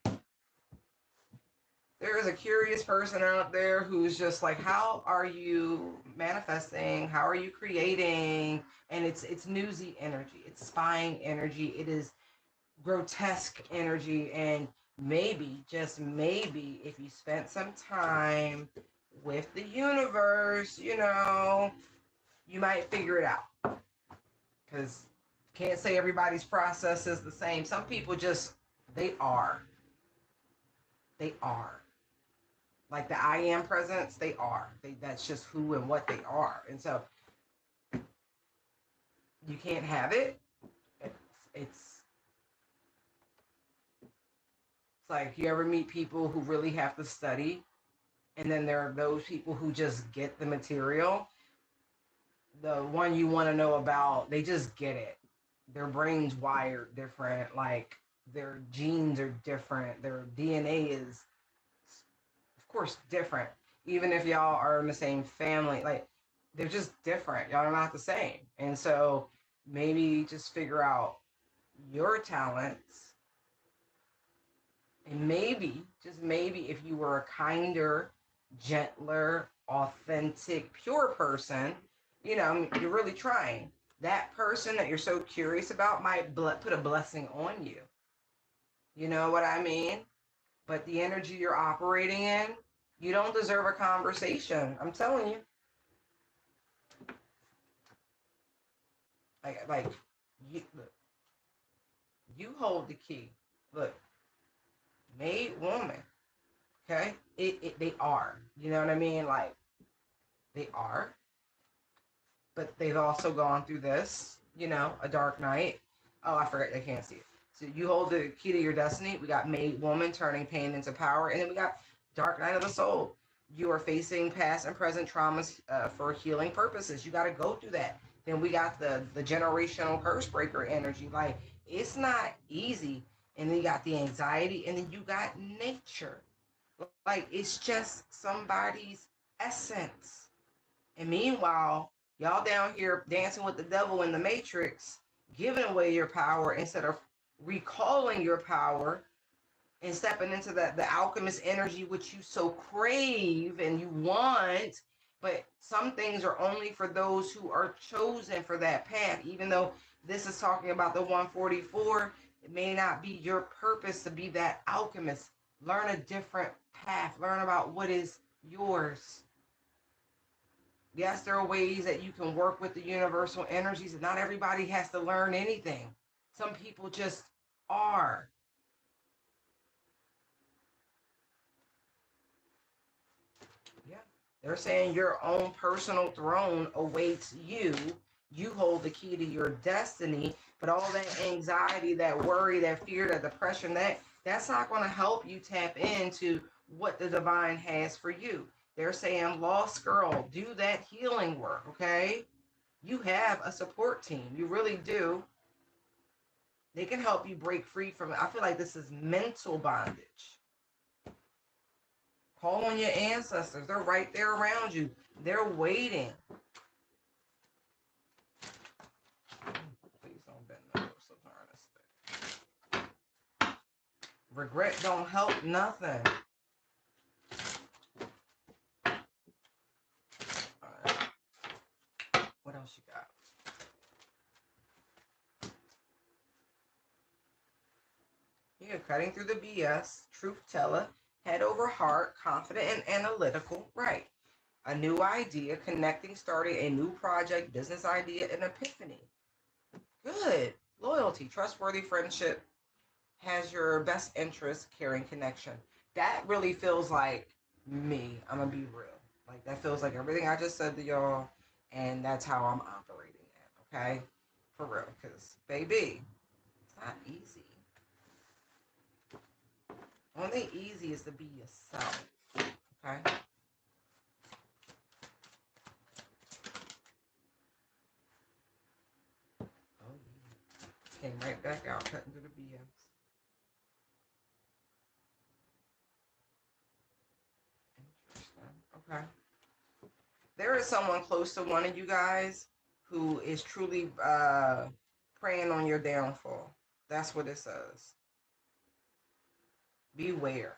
There is a curious person out there who's just like, how are you manifesting? How are you creating? And it's newsy energy. It's spying energy. It is grotesque energy. And maybe, just maybe, if you spent some time with the universe, you know, you might figure it out. Because can't say everybody's process is the same. Some people just, they are. They are. Like the I am presence, they are. That's just who and what they are. And so you can't have it. It's like you ever meet people who really have to study, and then there are those people who just get the material. The one you want to know about, they just get it. Their brain's wired different, like their genes are different, their DNA is of course different. Even if y'all are in the same family, like they're just different. Y'all are not the same. And so maybe just figure out your talents. And maybe, just maybe, if you were a kinder, gentler, authentic, pure person, you know, you're really trying. That person that you're so curious about might put a blessing on you. You know what I mean? But the energy you're operating in, you don't deserve a conversation. I'm telling you. Like you, look, you hold the key. Look, made woman. Okay? They are. You know what I mean? Like, they are. But they've also gone through this, a dark night. Oh, I forgot. I can't see it. So you hold the key to your destiny. We got Made Woman, turning pain into power. And then we got Dark Night of the Soul. You are facing past and present traumas for healing purposes. You got to go through that. Then we got the generational curse breaker energy. Like, it's not easy. And then you got the anxiety. And then you got nature. Like, it's just somebody's essence. And meanwhile, y'all down here dancing with the devil in the matrix, giving away your power instead of recalling your power and stepping into the alchemist energy which you so crave and you want. But some things are only for those who are chosen for that path. Even though this is talking about the 144, it may not be your purpose to be that alchemist. Learn a different path. Learn about what is yours. Yes, there are ways that you can work with the universal energies, and not everybody has to learn anything. Some people just are. Yeah. They're saying your own personal throne awaits you. You hold the key to your destiny, but all that anxiety, that worry, that fear, that depression, that's not going to help you tap into what the divine has for you. They're saying, lost girl, do that healing work, okay? You have a support team. You really do. They can help you break free from it. I feel like this is mental bondage. Call on your ancestors. They're right there around you. They're waiting. Please don't bend over so hard. Regret don't help nothing. All right. What else you got? Yeah, cutting through the BS, truth teller, head over heart, confident and analytical. Right. A new idea, connecting, starting a new project, business idea, an epiphany. Good. Loyalty, trustworthy friendship, has your best interest, caring connection. That really feels like me. I'm going to be real. Like, that feels like everything I just said to y'all, and that's how I'm operating at, okay? For real. Because, baby, it's not easy. Only easy is to be yourself, okay? Oh, yeah. Came right back out, cutting through the BS. Interesting. Okay. There is someone close to one of you guys who is truly preying on your downfall. That's what it says. Beware.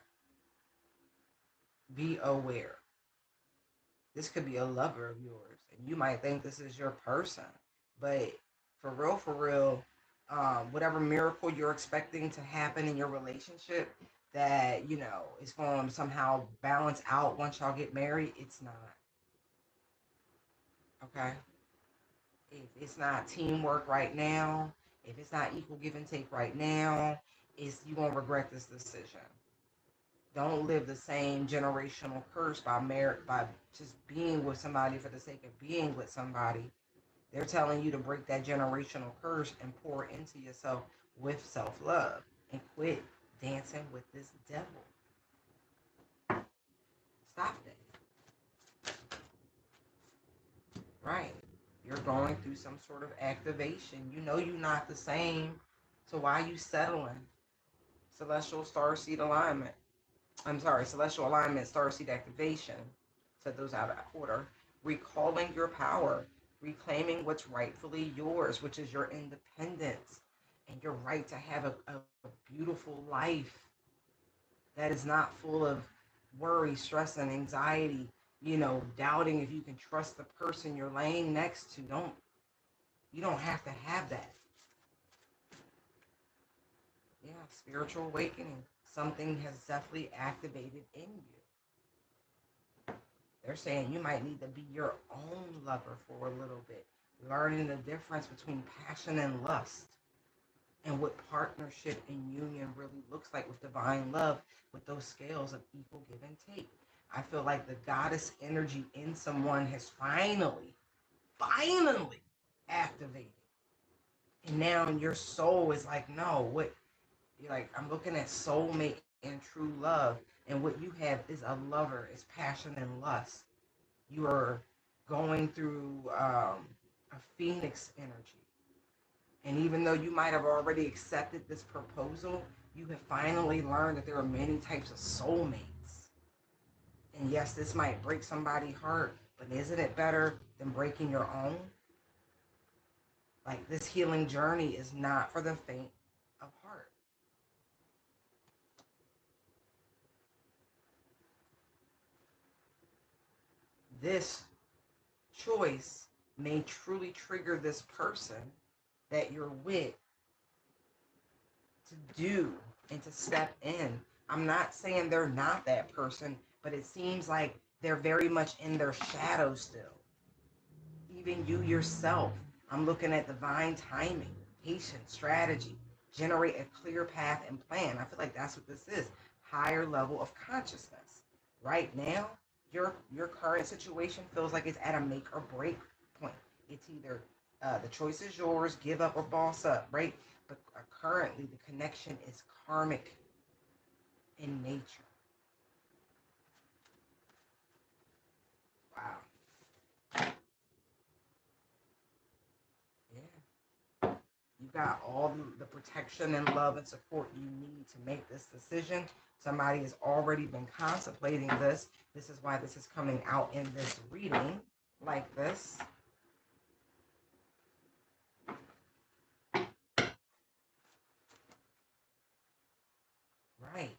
Be aware. This could be a lover of yours, and you might think this is your person, but for real, whatever miracle you're expecting to happen in your relationship that is going to somehow balance out once y'all get married, it's not. Okay. If it's not teamwork right now, if it's not equal give and take right now, it's you gonna regret this decision. Don't live the same generational curse by merit by just being with somebody for the sake of being with somebody. They're telling you to break that generational curse and pour into yourself with self-love and quit dancing with this devil. Stop that. Right. You're going through some sort of activation. You know you're not the same. So why are you settling? Celestial starseed alignment. I'm sorry, celestial alignment, starseed activation. Set those out of order. Recalling your power. Reclaiming what's rightfully yours, which is your independence and your right to have a beautiful life that is not full of worry, stress, and anxiety. Doubting if you can trust the person you're laying next to. You don't have to have that. Yeah, spiritual awakening. Something has definitely activated in you. They're saying you might need to be your own lover for a little bit, learning the difference between passion and lust. and what partnership and union really looks like with divine love, with those scales of equal give and take. I feel like the goddess energy in someone has finally activated. And now your soul is like, no, what you're like, I'm looking at soulmate and true love, and what you have is a lover, is passion and lust. You are going through a phoenix energy. And even though you might have already accepted this proposal, you have finally learned that there are many types of soulmates. And yes, this might break somebody's heart, but isn't it better than breaking your own? Like, this healing journey is not for the faint of heart. This choice may truly trigger this person that you're with to do and to step in. I'm not saying they're not that person, but it seems like they're very much in their shadow still. Even you yourself, I'm looking at divine timing, patience, strategy, generate a clear path and plan. I feel like that's what this is. Higher level of consciousness. Right now, your current situation feels like it's at a make or break point. It's either the choice is yours, give up or boss up, right? But currently, the connection is karmic in nature. Wow. Yeah. You got all the protection and love and support you need to make this decision. Somebody has already been contemplating this. This is why this is coming out in this reading like this. Right.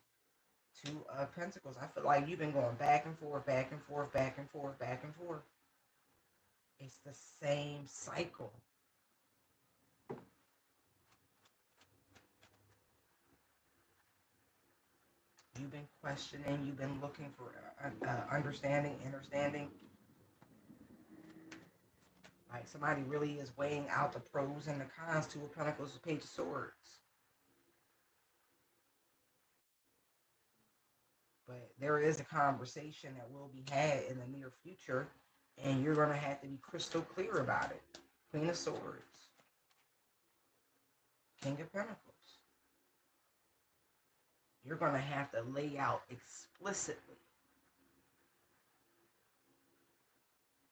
Two of Pentacles. I feel like you've been going back and forth, back and forth, back and forth, back and forth. It's the same cycle. You've been questioning, you've been looking for understanding. Like, somebody really is weighing out the pros and the cons. Two of Pentacles, Page of Swords. But there is a conversation that will be had in the near future, and you're going to have to be crystal clear about it. Queen of Swords, King of Pentacles. You're going to have to lay out explicitly,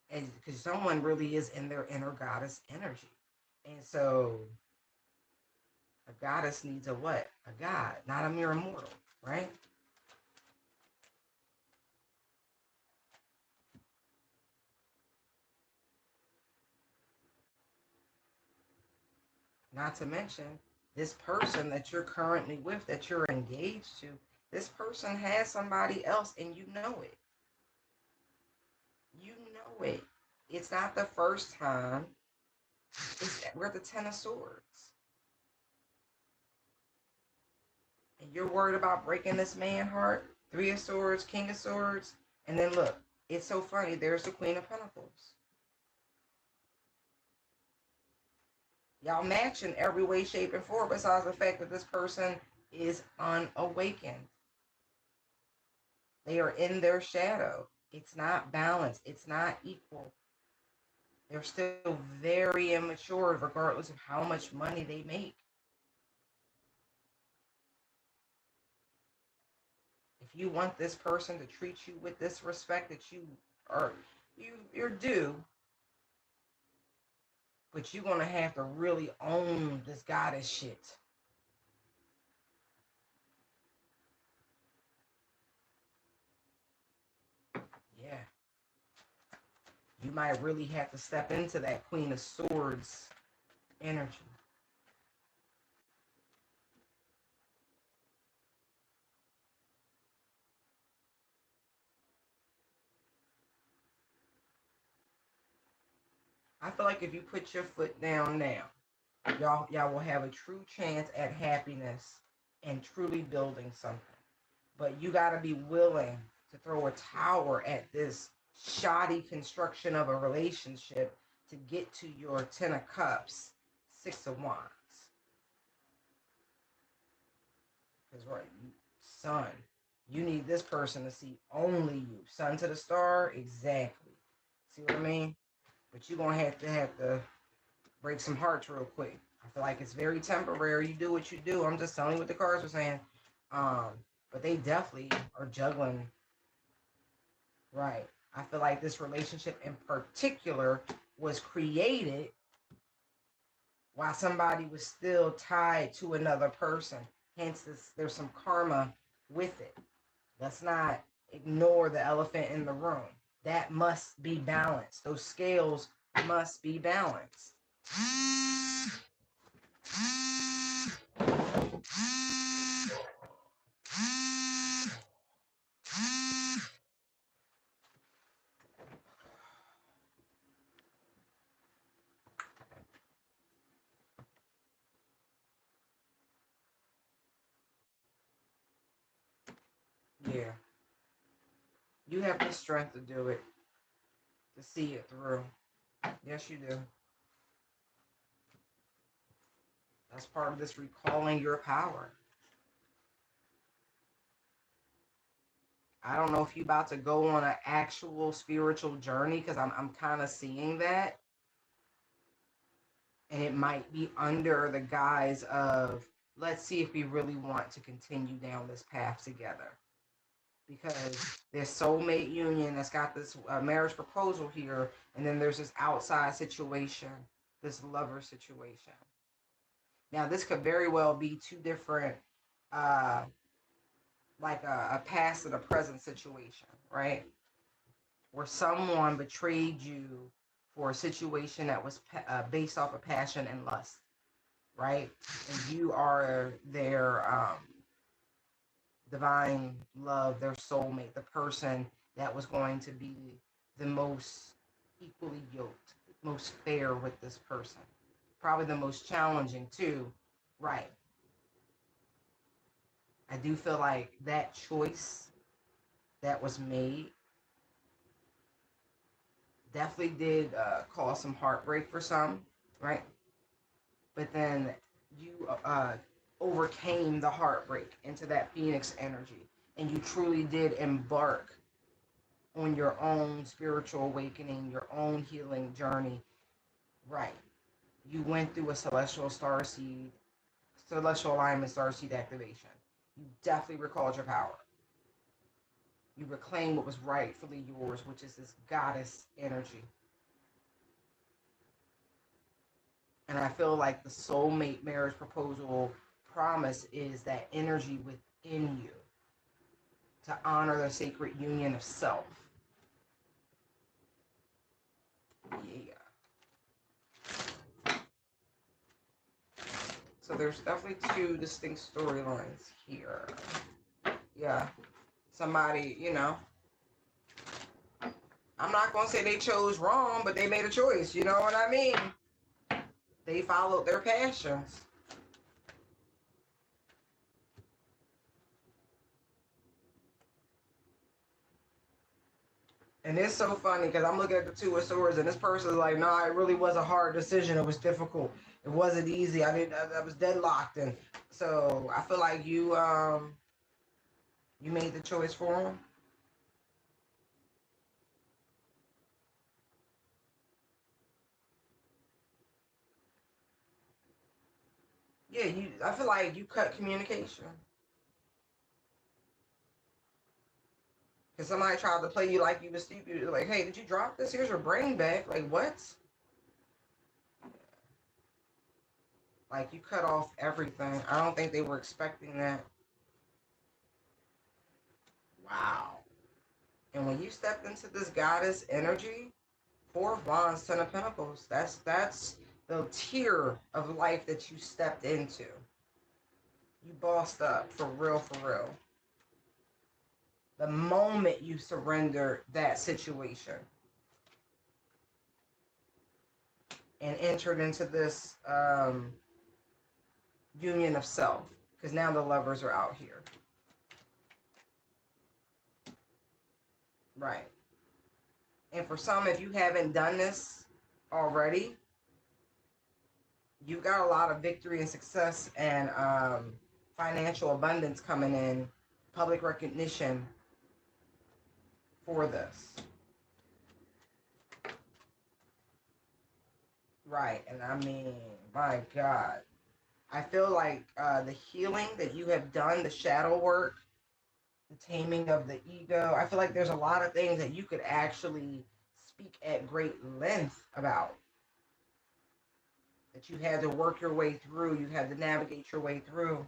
because someone really is in their inner goddess energy. And so a goddess needs a what? A god, not a mere mortal, right? Not to mention, this person that you're currently with, that you're engaged to, this person has somebody else and you know it. You know it. It's not the first time. We're at the Ten of Swords. And you're worried about breaking this man's heart. Three of Swords, King of Swords. And then look, it's so funny. There's the Queen of Pentacles. Y'all match in every way, shape, and form, besides the fact that this person is unawakened. They are in their shadow. It's not balanced. It's not equal. They're still very immature, regardless of how much money they make. If you want this person to treat you with this respect that you're due, but you're gonna have to really own this goddess shit. Yeah. You might really have to step into that Queen of Swords energy. I feel like if you put your foot down now, y'all will have a true chance at happiness and truly building something. But you got to be willing to throw a tower at this shoddy construction of a relationship to get to your Ten of Cups, Six of Wands. Because, right, sun, you need this person to see only you. Sun to the star, exactly. See what I mean? But you're going to have to break some hearts real quick. I feel like it's very temporary. You do what you do. I'm just telling you what the cards are saying. Um, but they definitely are juggling. Right. I feel like this relationship in particular was created while somebody was still tied to another person. Hence, there's some karma with it. Let's not ignore the elephant in the room. That must be balanced. Those scales must be balanced. Yeah. You have the strength to do it, to see it through. Yes, you do. That's part of this recalling your power. I don't know if you're about to go on an actual spiritual journey because I'm kind of seeing that. And it might be under the guise of, let's see if we really want to continue down this path together. Because there's soulmate union that's got this marriage proposal here, and then there's this outside situation, this lover situation. Now, this could very well be two different, uh, like a past and a present situation, right? Where someone betrayed you for a situation that was based off of passion and lust, right? And you are their divine love, their soulmate, the person that was going to be the most equally yoked, most fair with this person. Probably the most challenging too, right? I do feel like that choice that was made definitely did cause some heartbreak for some, right? But then you overcame the heartbreak into that Phoenix energy, and you truly did embark on your own spiritual awakening, your own healing journey, right? You went through a celestial alignment starseed activation. You definitely recalled your power. You reclaimed what was rightfully yours, which is this goddess energy. And I feel like the soulmate marriage proposal promise is that energy within you to honor the sacred union of self. Yeah. So there's definitely two distinct storylines here. Yeah. Somebody, I'm not going to say they chose wrong, but they made a choice. You know what I mean? They followed their passions. And it's so funny because I'm looking at the Two of Swords, and this person's like, "No, it really was a hard decision. It was difficult. It wasn't easy. I was deadlocked." And so I feel like you made the choice for him. Yeah, I feel like you cut communication. Because somebody tried to play you like you was stupid. Like, hey, did you drop this? Here's your brain back. Like, what? Like, you cut off everything. I don't think they were expecting that. Wow. And when you stepped into this goddess energy, Four of Wands, Ten of Pentacles, that's the tier of life that you stepped into. You bossed up for real, for real. The moment you surrender that situation and entered into this union of self, because now the lovers are out here. Right. And for some, if you haven't done this already, you've got a lot of victory and success and financial abundance coming in, public recognition for this. Right. And I mean, my God. I feel like the healing that you have done, the shadow work, the taming of the ego, I feel like there's a lot of things that you could actually speak at great length about. That you had to work your way through, you had to navigate your way through.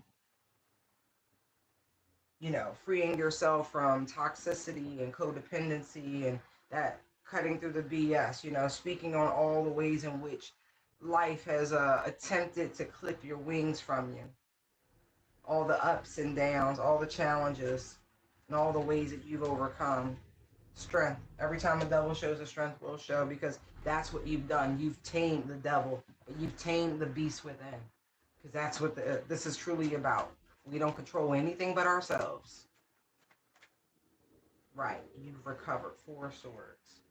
You know, freeing yourself from toxicity and codependency and that cutting through the BS, you know, speaking on all the ways in which life has attempted to clip your wings from you. All the ups and downs, all the challenges, and all the ways that you've overcome. Strength. Every time the devil shows, the strength will show, because that's what you've done. You've tamed the devil. You've tamed the beast within. Because that's what this is truly about. We don't control anything but ourselves. Right. You've recovered 4 swords.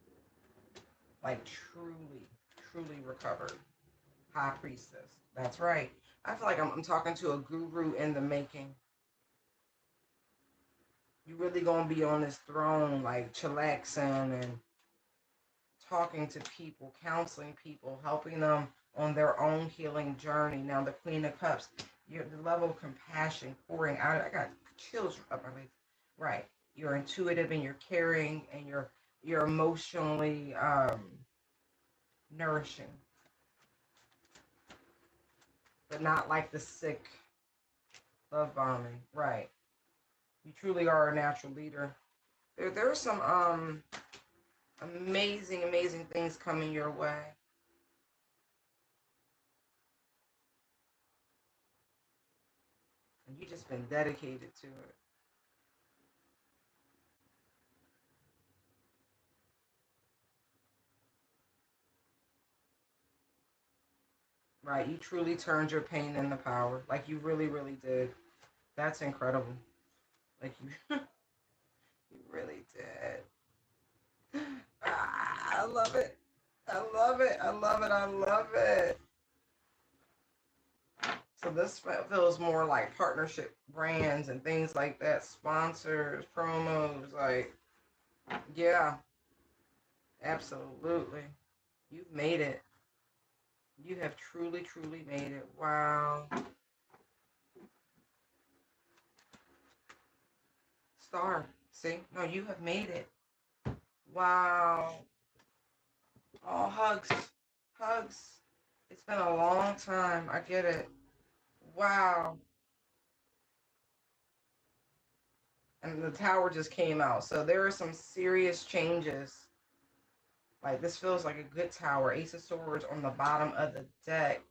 Like truly, truly recovered. High priestess. That's right. I feel like I'm talking to a guru in the making. You really gonna be on this throne, like chillaxing and talking to people, counseling people, helping them on their own healing journey. Now, the Queen of Cups, the level of compassion pouring out. I got chills up my legs. Right. You're intuitive and you're caring and you're emotionally nourishing. But not like the sick love bombing. Right. You truly are a natural leader. There are some amazing things coming your way. And you've just been dedicated to it. Right. You truly turned your pain into power. Like you really, really did. That's incredible. Like you you really did. Ah, I love it. I love it. I love it. I love it. So this feels more like partnership brands and things like that, sponsors, promos, like, yeah, absolutely. You've made it. You have truly, truly made it. Wow. Star. See? No, you have made it. Wow. Oh, hugs. Hugs. It's been a long time. I get it. Wow. And the tower just came out. So there are some serious changes. Like, this feels like a good tower. Ace of Swords on the bottom of the deck.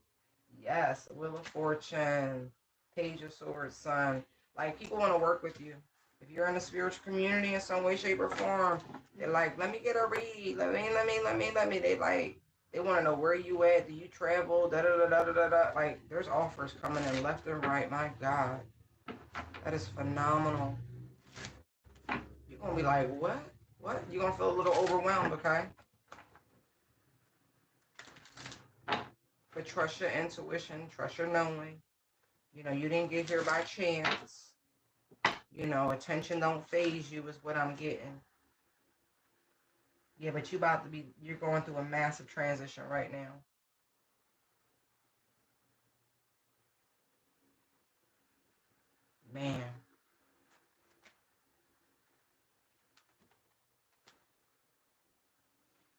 Yes. Wheel of Fortune. Page of Swords, Sun. Like, people want to work with you. If you're in the spiritual community in some way, shape, or form, they're like, let me get a read. Let me. They want to know where you at. Do you travel? Da. Like, there's offers coming in left and right. My God. That is phenomenal. You're going to be like, what? What? You're going to feel a little overwhelmed, okay? But trust your intuition. Trust your knowing. You know, you didn't get here by chance. You know, attention don't phase you is what I'm getting. Yeah, but you're going through a massive transition right now. Man.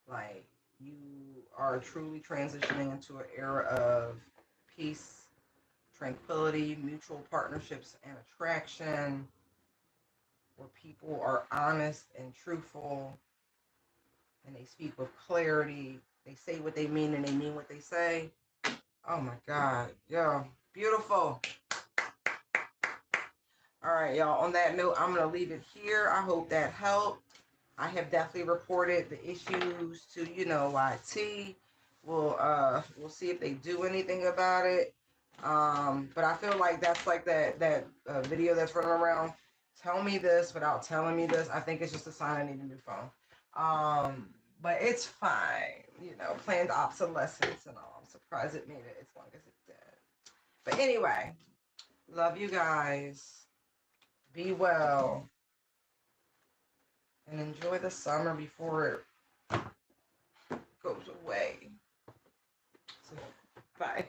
Like, you are truly transitioning into an era of peace, tranquility, mutual partnerships, and attraction, where people are honest and truthful, and they speak with clarity. They say what they mean, and they mean what they say. Oh my God. Yo, beautiful. All right, y'all. On that note, I'm going to leave it here. I hope that helped. I have definitely reported the issues to, YT. We'll see if they do anything about it. But I feel like that's like that video that's running around. Tell me this without telling me this. I think it's just a sign I need a new phone. But it's fine. Planned obsolescence and all. I'm surprised it made it as long as it did. But anyway, Love you guys. Be well. And enjoy the summer before it goes away. So, bye.